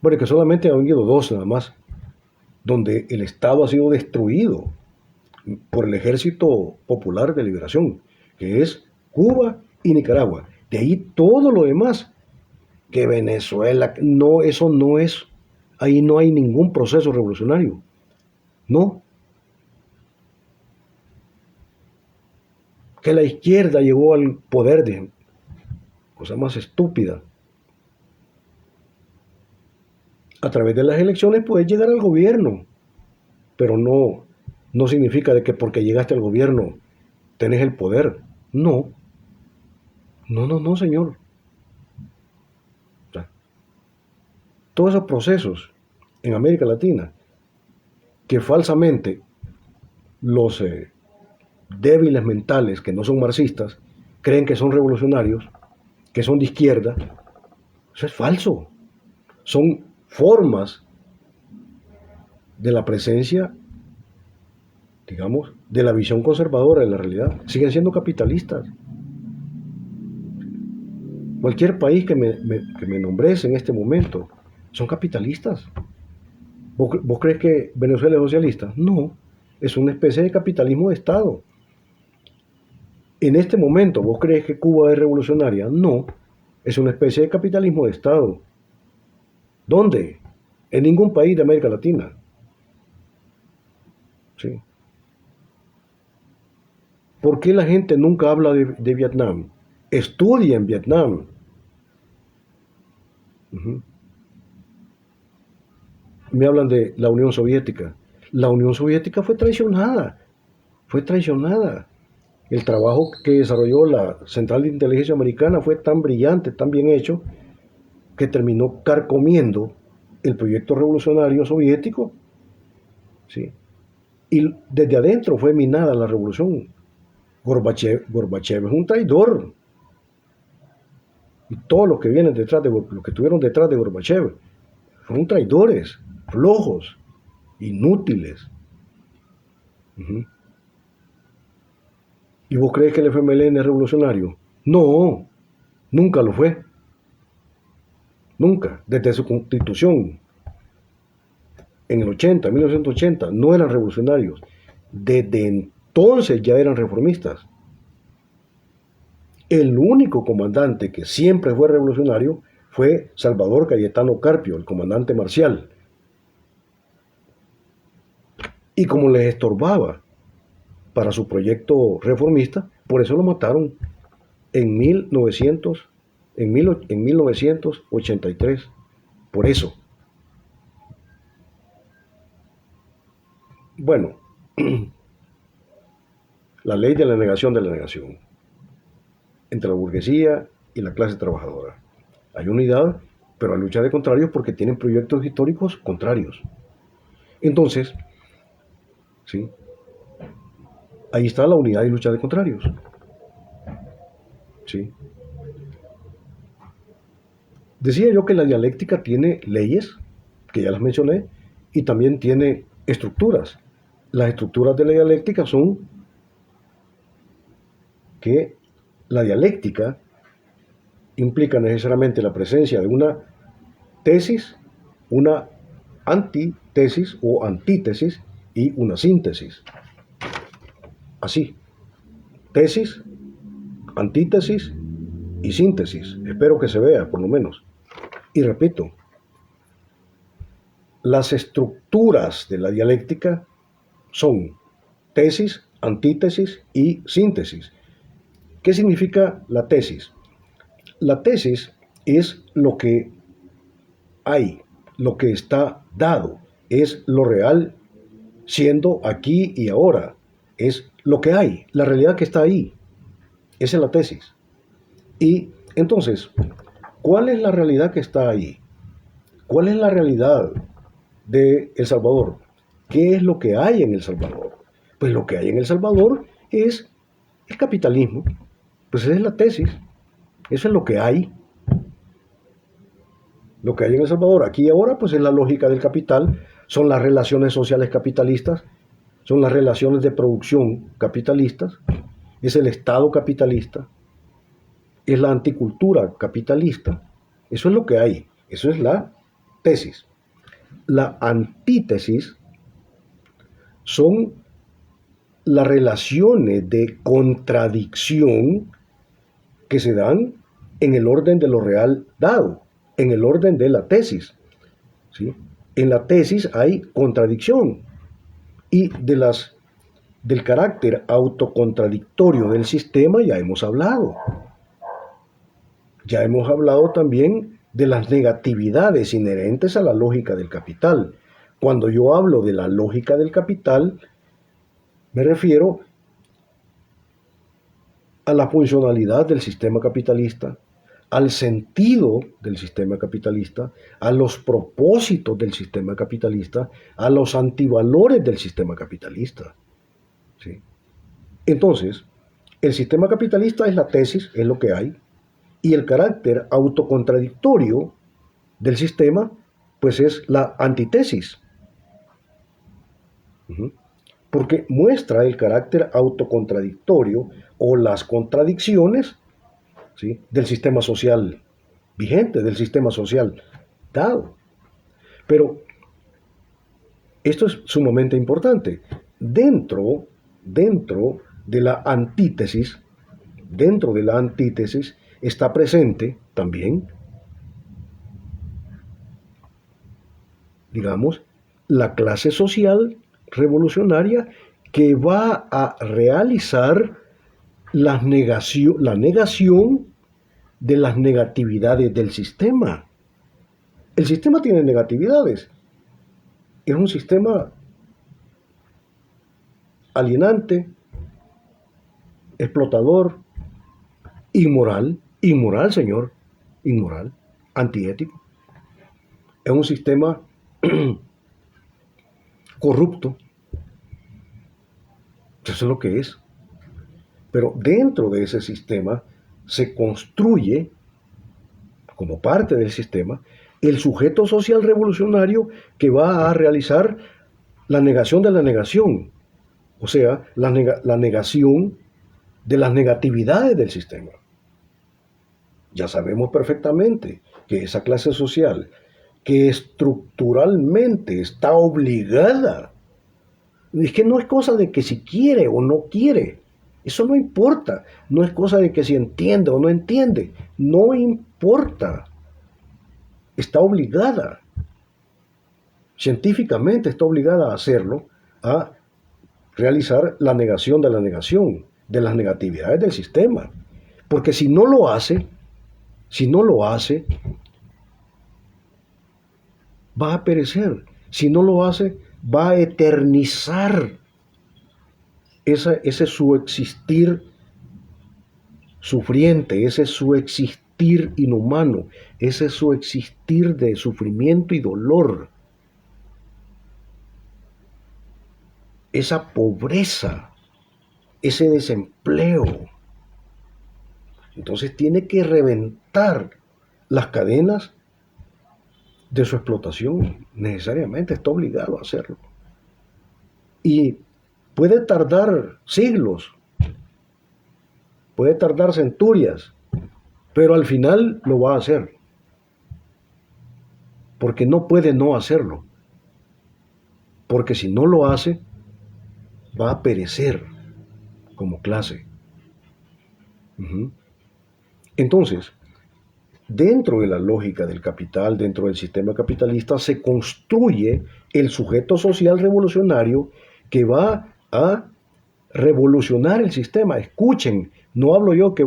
bueno, que solamente han habido dos nada más, donde el Estado ha sido destruido por el Ejército Popular de Liberación, que es Cuba y Nicaragua. De ahí todo lo demás, que Venezuela, no, eso no es, ahí no hay ningún proceso revolucionario. No. Que la izquierda llegó al poder de cosa más estúpida. A través de las elecciones puedes llegar al gobierno, pero no significa de que porque llegaste al gobierno tenés el poder. No, no, señor. O sea, todos esos procesos en América Latina que falsamente los débiles mentales que no son marxistas creen que son revolucionarios, que son de izquierda, eso es falso. Son formas de la presencia, digamos, de la visión conservadora de la realidad. Siguen siendo capitalistas. Cualquier país que me nombres en este momento son capitalistas. ¿Vos crees que Venezuela es socialista? No, es una especie de capitalismo de Estado. En este momento, ¿vos crees que Cuba es revolucionaria? No, es una especie de capitalismo de Estado. ¿Dónde? En ningún país de América Latina. ¿Sí? ¿Por qué la gente nunca habla de Vietnam? Estudia en Vietnam. Me hablan de la Unión Soviética. La Unión Soviética fue traicionada. Fue traicionada. El trabajo que desarrolló la Central de Inteligencia Americana fue tan brillante, tan bien hecho, que terminó carcomiendo el proyecto revolucionario soviético. ¿Sí? Y desde adentro fue minada la revolución. Gorbachev es un traidor. Y todos los que vienen detrás de los que estuvieron detrás de Gorbachev fueron traidores, flojos, inútiles. ¿Y vos crees que el FMLN es revolucionario? No, nunca lo fue. Nunca. Desde su constitución, en el 80, 1980, no eran revolucionarios. Desde entonces ya eran reformistas. El único comandante que siempre fue revolucionario fue Salvador Cayetano Carpio, el comandante marcial. Y como les estorbaba para su proyecto reformista, por eso lo mataron en 1983. Por eso. Bueno, la ley de la negación de la negación entre la burguesía y la clase trabajadora. Hay unidad, pero hay lucha de contrarios porque tienen proyectos históricos contrarios. Entonces, ¿sí? Ahí está la unidad y lucha de contrarios. ¿Sí? Decía yo que la dialéctica tiene leyes, que ya las mencioné, y también tiene estructuras. Las estructuras de la dialéctica son que la dialéctica implica necesariamente la presencia de una tesis, una antitesis o antítesis y una síntesis. Así, tesis, antítesis y síntesis. Espero que se vea, por lo menos. Y repito, las estructuras de la dialéctica son tesis, antítesis y síntesis. ¿Qué significa la tesis? La tesis es lo que hay, lo que está dado, es lo real siendo aquí y ahora, es lo que hay, la realidad que está ahí. Esa es la tesis. Y entonces, ¿cuál es la realidad que está ahí? ¿Cuál es la realidad de El Salvador? ¿Qué es lo que hay en El Salvador? Pues lo que hay en El Salvador es el capitalismo. Pues esa es la tesis. Eso es lo que hay. Lo que hay en El Salvador, aquí y ahora, pues es la lógica del capital, son las relaciones sociales capitalistas, son las relaciones de producción capitalistas, es el Estado capitalista, es la anticultura capitalista. Eso es lo que hay, eso es la tesis. La antítesis son las relaciones de contradicción que se dan en el orden de lo real dado, en el orden de la tesis. ¿Sí? En la tesis hay contradicción y del carácter autocontradictorio del sistema ya hemos hablado. Ya hemos hablado también de las negatividades inherentes a la lógica del capital. Cuando yo hablo de la lógica del capital, me refiero a la funcionalidad del sistema capitalista, al sentido del sistema capitalista, a los propósitos del sistema capitalista, a los antivalores del sistema capitalista. ¿Sí? Entonces, el sistema capitalista es la tesis, es lo que hay, y el carácter autocontradictorio del sistema, pues es la antítesis. Porque muestra el carácter autocontradictorio o las contradicciones, ¿sí?, del sistema social vigente, del sistema social dado. Pero esto es sumamente importante. Dentro de la antítesis, está presente también, digamos, la clase social revolucionaria que va a realizar la negación de las negatividades del sistema. El sistema tiene negatividades. Es un sistema alienante, explotador, inmoral, señor, inmoral, antiético. Es un sistema corrupto. Eso es lo que es. Pero dentro de ese sistema se construye, como parte del sistema, el sujeto social revolucionario que va a realizar la negación de la negación, o sea, la negación de las negatividades del sistema. Ya sabemos perfectamente que esa clase social que estructuralmente está obligada, es que no es cosa de que si quiere o no quiere, eso no importa, no es cosa de que si entiende o no entiende, no importa, está obligada, científicamente está obligada a hacerlo, a realizar la negación de la negación, de las negatividades del sistema, porque si no lo hace, va a perecer. Si no lo hace, va a eternizar ese su existir sufriente, ese su existir inhumano, ese su existir de sufrimiento y dolor, esa pobreza, ese desempleo. Entonces tiene que reventar las cadenas de su explotación, necesariamente está obligado a hacerlo. Y puede tardar siglos, puede tardar centurias, pero al final lo va a hacer, porque no puede no hacerlo, porque si no lo hace, va a perecer como clase. Entonces, dentro de la lógica del capital, dentro del sistema capitalista, se construye el sujeto social revolucionario que va a revolucionar el sistema. Escuchen, no hablo yo que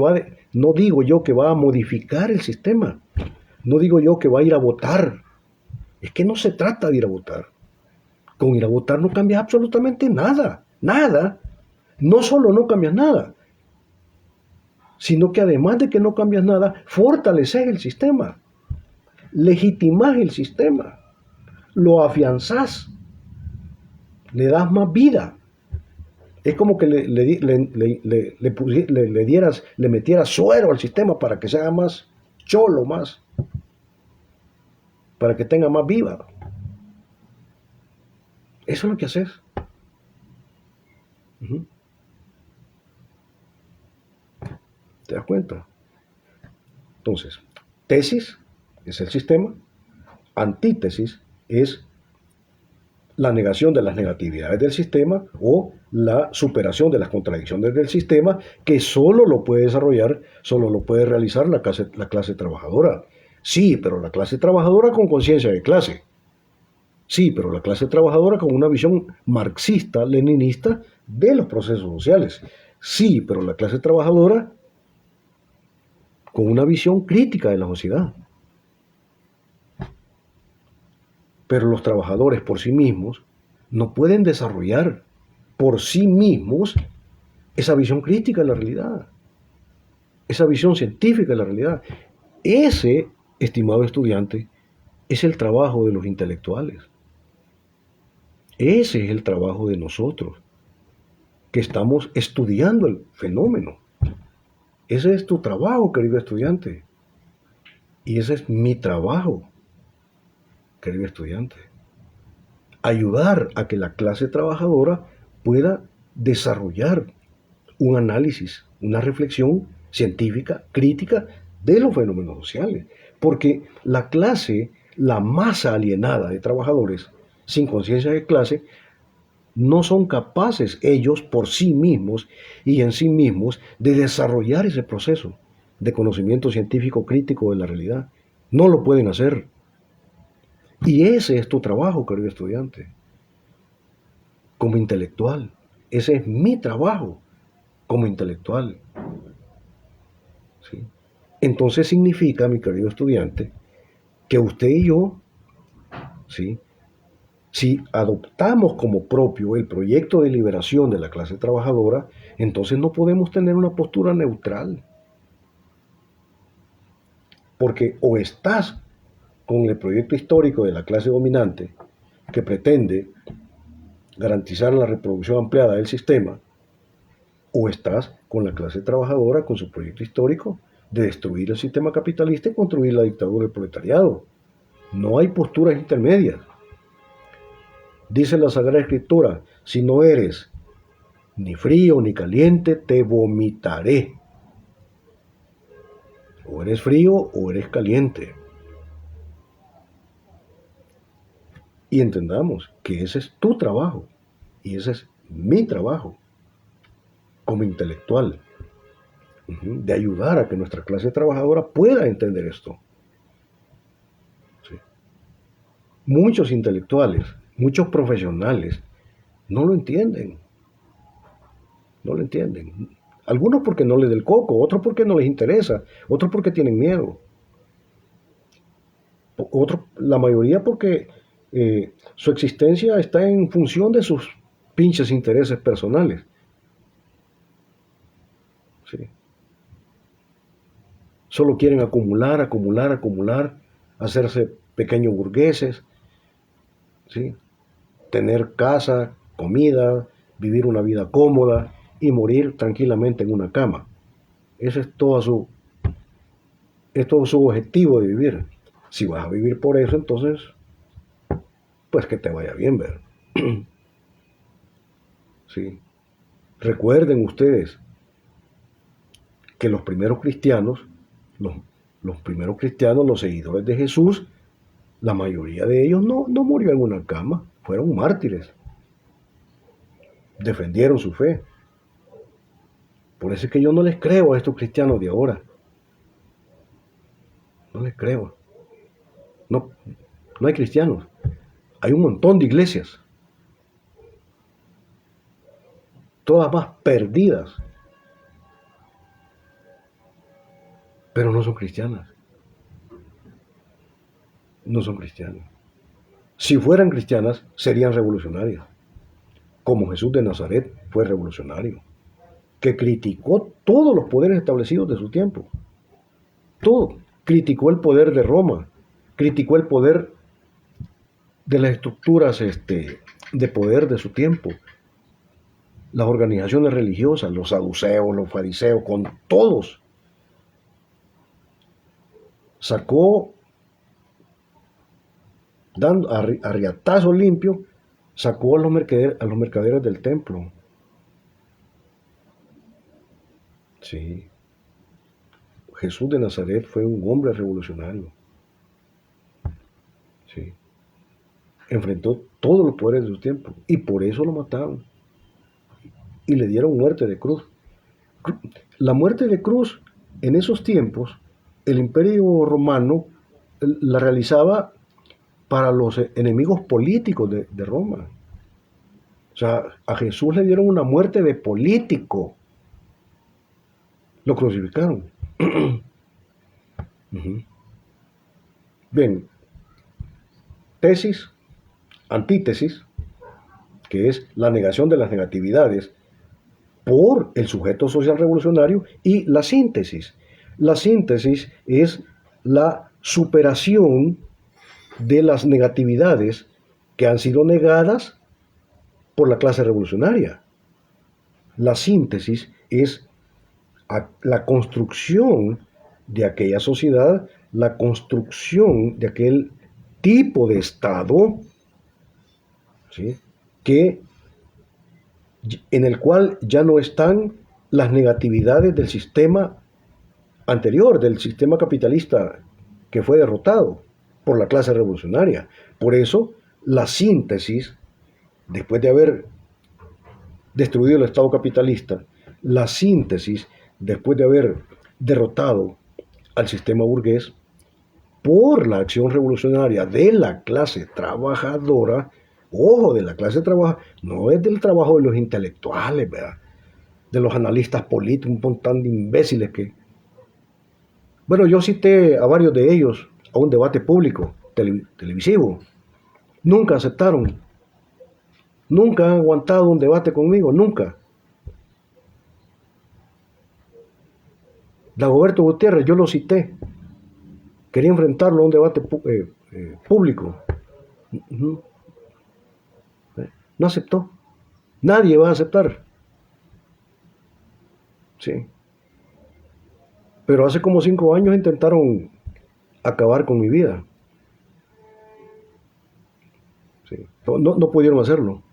no digo yo que va a modificar el sistema. No digo yo que va a ir a votar. Es que no se trata de ir a votar. Con ir a votar no cambias absolutamente nada. Nada. No solo no cambias nada, sino que además de que no cambias nada, fortaleces el sistema. Legitimás el sistema. Lo afianzás. Le das más vida. Es como que le metieras suero al sistema para que se haga más cholo, más, para que tenga más vida. Eso es lo que haces. Uh-huh. ¿Te das cuenta? Entonces, tesis es el sistema, antítesis es la negación de las negatividades del sistema o la superación de las contradicciones del sistema, que solo lo puede desarrollar, solo lo puede realizar la clase trabajadora. Sí, pero la clase trabajadora con conciencia de clase. Sí, pero la clase trabajadora con una visión marxista, leninista de los procesos sociales. Sí, pero la clase trabajadora con una visión crítica de la sociedad. Pero los trabajadores por sí mismos no pueden desarrollar por sí mismos esa visión crítica de la realidad, esa visión científica de la realidad. Ese, estimado estudiante, es el trabajo de los intelectuales. Ese es el trabajo de nosotros, que estamos estudiando el fenómeno. Ese es tu trabajo, querido estudiante. Y ese es mi trabajo, querido estudiante. Ayudar a que la clase trabajadora pueda desarrollar un análisis, una reflexión científica, crítica de los fenómenos sociales. Porque la clase, la masa alienada de trabajadores sin conciencia de clase, no son capaces ellos por sí mismos y en sí mismos de desarrollar ese proceso de conocimiento científico crítico de la realidad. No lo pueden hacer. Y ese es tu trabajo, querido estudiante, como intelectual. Ese es mi trabajo como intelectual. ¿Sí? Entonces significa, mi querido estudiante, que usted y yo, ¿sí?, si adoptamos como propio el proyecto de liberación de la clase trabajadora, entonces no podemos tener una postura neutral. Porque o estás con el proyecto histórico de la clase dominante, que pretende garantizar la reproducción ampliada del sistema, o estás con la clase trabajadora con su proyecto histórico de destruir el sistema capitalista y construir la dictadura del proletariado. No hay posturas intermedias. Dice la Sagrada Escritura, si no eres ni frío ni caliente, te vomitaré. O eres frío o eres caliente. Y entendamos que ese es tu trabajo y ese es mi trabajo como intelectual, de ayudar a que nuestra clase trabajadora pueda entender esto. ¿Sí? Muchos intelectuales, muchos profesionales no lo entienden. No lo entienden. Algunos porque no les da el coco, otros porque no les interesa, otros porque tienen miedo. Otros, la mayoría porque su existencia está en función de sus pinches intereses personales. ¿Sí? Solo quieren acumular, acumular, acumular, hacerse pequeños burgueses, ¿sí?, tener casa, comida, vivir una vida cómoda y morir tranquilamente en una cama. Ese es todo su objetivo de vivir. Si vas a vivir por eso, entonces, pues que te vaya bien, ver. ¿Sí? Recuerden ustedes que los primeros cristianos, los seguidores de Jesús, la mayoría de ellos no murió en una cama, fueron mártires. Defendieron su fe. Por eso es que yo no les creo a estos cristianos de ahora. No les creo. No, no hay cristianos. Hay un montón de iglesias. todas más perdidas, pero no son cristianas. No son cristianas. Si fueran cristianas, serían revolucionarias, como Jesús de Nazaret fue revolucionario, que criticó todos los poderes establecidos de su tiempo. Todo. Criticó el poder de Roma, criticó el poder de las estructuras de poder de su tiempo, las organizaciones religiosas, los saduceos, los fariseos, con todos. Sacó, dando a riatazo limpio, sacó a los mercaderes del templo. Sí. Jesús de Nazaret fue un hombre revolucionario. Sí. Enfrentó todos los poderes de su tiempo y por eso lo mataron. Y le dieron muerte de cruz. La muerte de cruz, en esos tiempos, el Imperio Romano la realizaba para los enemigos políticos de Roma. O sea, a Jesús le dieron una muerte de político. Lo crucificaron. Bien, tesis, antítesis, que es la negación de las negatividades por el sujeto social revolucionario, y la síntesis. La síntesis es la superación de las negatividades que han sido negadas por la clase revolucionaria. La síntesis es la construcción de aquella sociedad, la construcción de aquel tipo de Estado, ¿sí?, en el cual ya no están las negatividades del sistema anterior, del sistema capitalista que fue derrotado por la clase revolucionaria. Por eso, la síntesis, después de haber destruido el Estado capitalista, la síntesis, después de haber derrotado al sistema burgués, por la acción revolucionaria de la clase trabajadora, ojo, de la clase trabajadora, no es del trabajo de los intelectuales, ¿verdad?, de los analistas políticos, un montón de imbéciles que... Bueno, yo cité a varios de ellos a un debate público, televisivo. Nunca aceptaron. Nunca han aguantado un debate conmigo, nunca. Dagoberto Gutiérrez, yo lo cité. Quería enfrentarlo a un debate público. No aceptó. Nadie va a aceptar. Sí. Pero hace como 5 años intentaron acabar con mi vida. Sí. No pudieron hacerlo.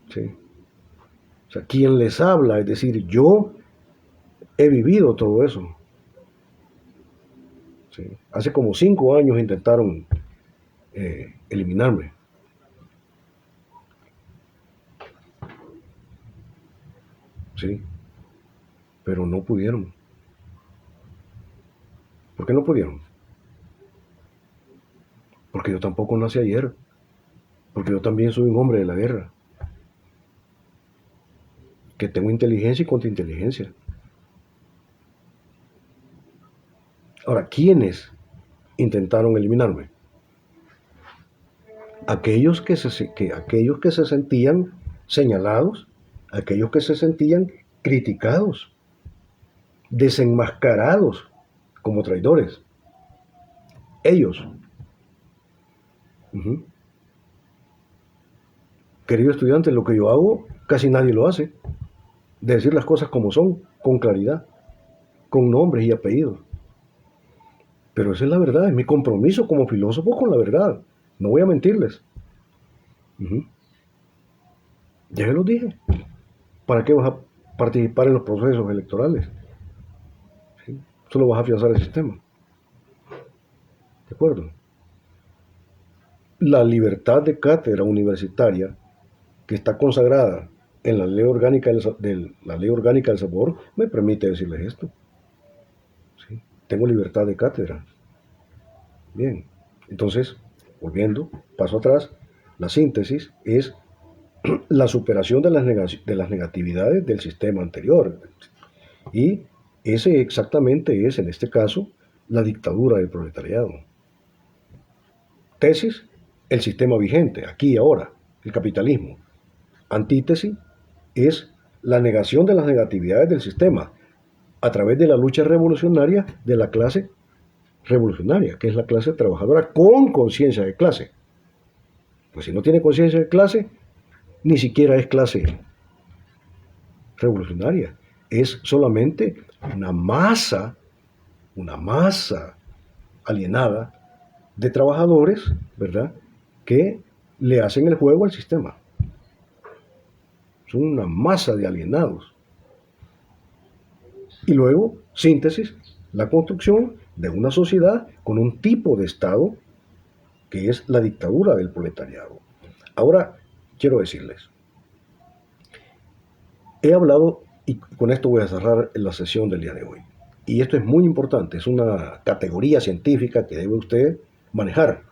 Sí. O sea, quien les habla, es decir, yo he vivido todo eso. Sí. Hace como 5 años intentaron eliminarme. Sí. Pero no pudieron. ¿Por qué no pudieron? Porque yo tampoco nací ayer. Porque yo también soy un hombre de la guerra. Que tengo inteligencia y contrainteligencia. Ahora, ¿quiénes intentaron eliminarme? Aquellos que se sentían señalados, aquellos que se sentían criticados, desenmascarados como traidores. Ellos. Querido estudiante, lo que yo hago casi nadie lo hace. De decir las cosas como son, con claridad, con nombres y apellidos. Pero esa es la verdad, es mi compromiso como filósofo con la verdad. No voy a mentirles. Ya se los dije. ¿Para qué vas a participar en los procesos electorales? ¿Sí? Solo vas a afianzar el sistema. ¿De acuerdo? La libertad de cátedra universitaria, que está consagrada en la ley orgánica del Salvador, me permite decirles esto. ¿Sí? Tengo libertad de cátedra. Bien, entonces, volviendo, paso atrás, la síntesis es la superación de de las negatividades del sistema anterior. Y ese exactamente es, en este caso, la dictadura del proletariado. Tesis, el sistema vigente, aquí y ahora, el capitalismo. Antítesis es la negación de las negatividades del sistema a través de la lucha revolucionaria de la clase revolucionaria, que es la clase trabajadora con conciencia de clase. Pues si no tiene conciencia de clase, ni siquiera es clase revolucionaria. Es solamente una masa alienada de trabajadores, ¿verdad?, que le hacen el juego al sistema. Son una masa de alienados. Y luego, síntesis, la construcción de una sociedad con un tipo de Estado que es la dictadura del proletariado. Ahora, quiero decirles, he hablado, y con esto voy a cerrar la sesión del día de hoy, y esto es muy importante, es una categoría científica que debe usted manejar.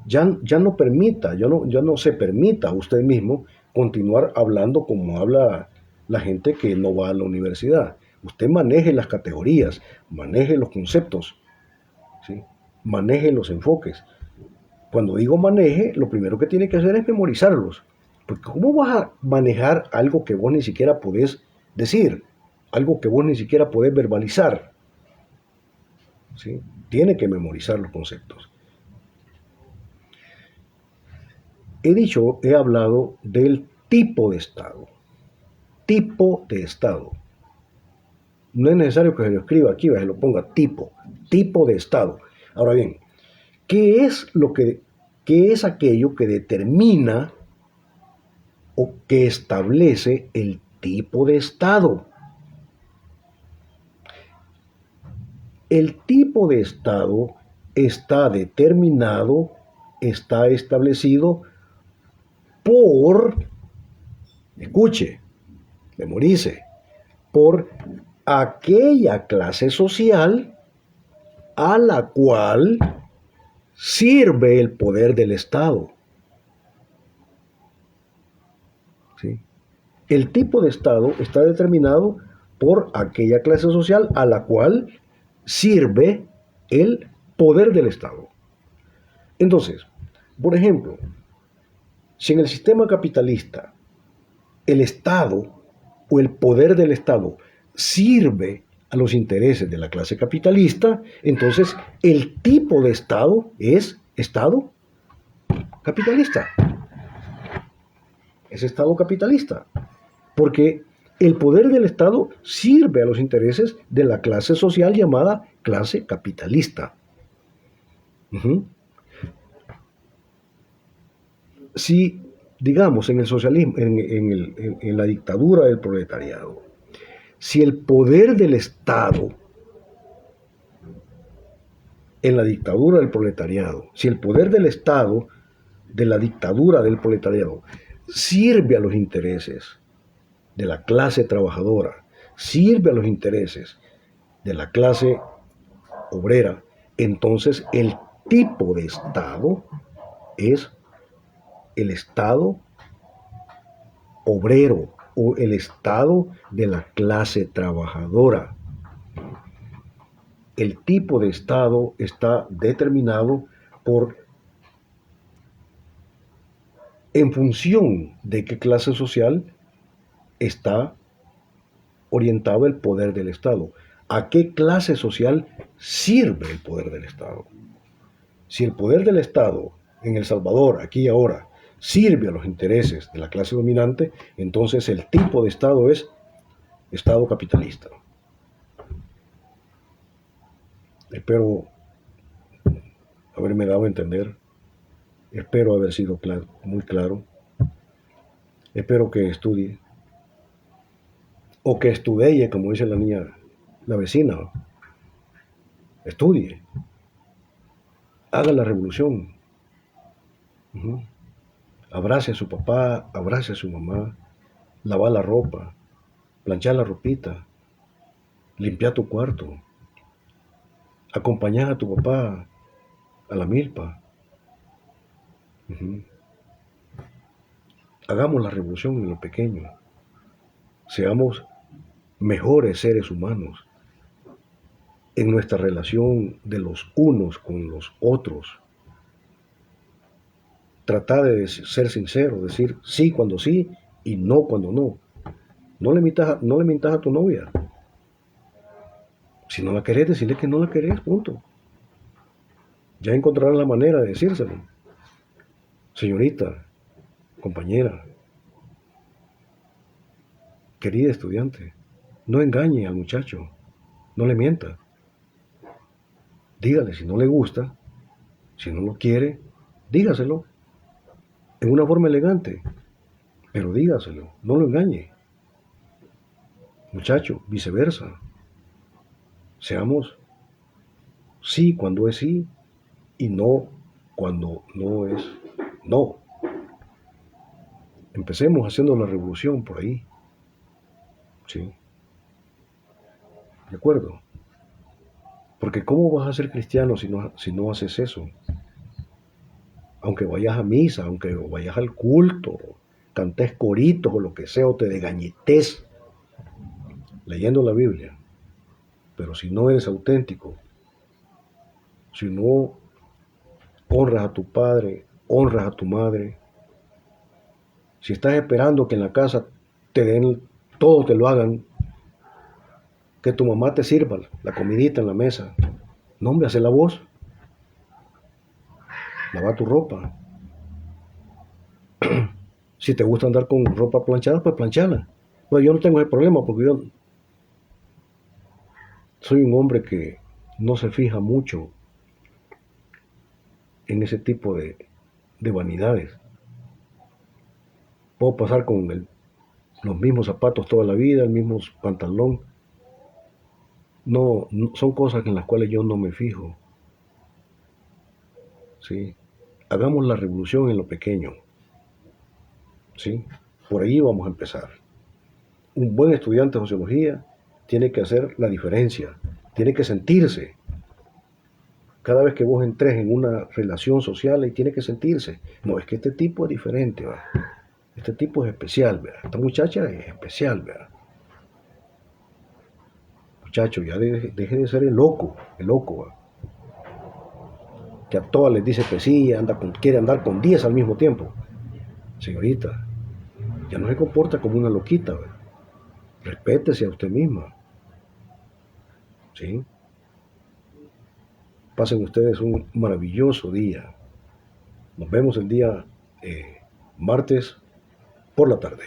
Ya no permita, ya no se permita a usted mismo continuar hablando como habla la gente que no va a la universidad. Usted maneje las categorías, maneje los conceptos, ¿sí?, maneje los enfoques. Cuando digo maneje, lo primero que tiene que hacer es memorizarlos. Porque ¿cómo vas a manejar algo que vos ni siquiera podés decir? Algo que vos ni siquiera podés verbalizar. ¿Sí? Tiene que memorizar los conceptos. He hablado del tipo de Estado. Tipo de Estado. No es necesario que se lo escriba aquí, se lo ponga tipo de Estado. Ahora bien, ¿qué es aquello que determina o que establece el tipo de Estado? El tipo de Estado está determinado, está establecido por, escuche, memorice, por aquella clase social a la cual sirve el poder del Estado. ¿Sí? El tipo de Estado está determinado por aquella clase social a la cual sirve el poder del Estado. Entonces, por ejemplo, si en el sistema capitalista el Estado o el poder del Estado sirve a los intereses de la clase capitalista, entonces el tipo de Estado es Estado capitalista. Es Estado capitalista. Porque el poder del Estado sirve a los intereses de la clase social llamada clase capitalista. Si, digamos, en el socialismo, en la dictadura del proletariado, si el poder del Estado, en la dictadura del proletariado, si el poder del Estado, de la dictadura del proletariado, sirve a los intereses de la clase trabajadora, sirve a los intereses de la clase obrera, entonces el tipo de Estado es el Estado obrero o el Estado de la clase trabajadora. El tipo de Estado está determinado en función de qué clase social está orientado el poder del Estado. ¿A qué clase social sirve el poder del Estado? Si el poder del Estado en El Salvador, aquí y ahora, sirve a los intereses de la clase dominante, entonces el tipo de Estado es Estado capitalista. Espero haberme dado a entender, espero haber sido muy claro, espero que estudie, o que estudie, como dice la niña, la vecina, estudie, haga la revolución, abrace a su papá, abrace a su mamá, lava la ropa, planchar la ropita, limpiar tu cuarto, acompañar a tu papá a la milpa. Hagamos la revolución en lo pequeño. Seamos mejores seres humanos en nuestra relación de los unos con los otros. Trata de ser sincero, decir sí cuando sí y no cuando no. No le mintas a tu novia. Si no la querés, decirle que no la querés, punto. Ya encontrarás la manera de decírselo. Señorita, compañera, querida estudiante, no engañe al muchacho, no le mienta. Dígale si no le gusta, si no lo quiere, dígaselo en una forma elegante, pero dígaselo, no lo engañe. Muchacho, viceversa. Seamos sí cuando es sí y no cuando no es no. Empecemos haciendo la revolución por ahí. ¿Sí? ¿De acuerdo? Porque ¿cómo vas a ser cristiano si no haces eso? Aunque vayas a misa, aunque vayas al culto, cantes coritos o lo que sea, o te degañites leyendo la Biblia. Pero si no eres auténtico, si no honras a tu padre, honras a tu madre, si estás esperando que en la casa te den todo, te lo hagan, que tu mamá te sirva la comidita en la mesa, no, hombre, hace la voz, lava tu ropa. Si te gusta andar con ropa planchada, pues planchala. Pues yo no tengo ese problema porque yo soy un hombre que no se fija mucho en ese tipo de vanidades. Puedo pasar con los mismos zapatos toda la vida, el mismo pantalón. No, son cosas en las cuales yo no me fijo. ¿Sí? Hagamos la revolución en lo pequeño. ¿Sí? Por ahí vamos a empezar. Un buen estudiante de sociología tiene que hacer la diferencia, tiene que sentirse. Cada vez que vos entres en una relación social, y tiene que sentirse. No, es que este tipo es diferente, ¿verdad? Este tipo es especial, ¿verdad? Esta muchacha es especial, ¿verdad? Muchacho, ya deje de ser el loco, ¿verdad? Que a todas les dice que sí, quiere andar con 10 al mismo tiempo. Señorita, ya no se comporta como una loquita, ¿verdad? Respétese a usted misma, ¿sí? Pasen ustedes un maravilloso día. Nos vemos el día martes por la tarde.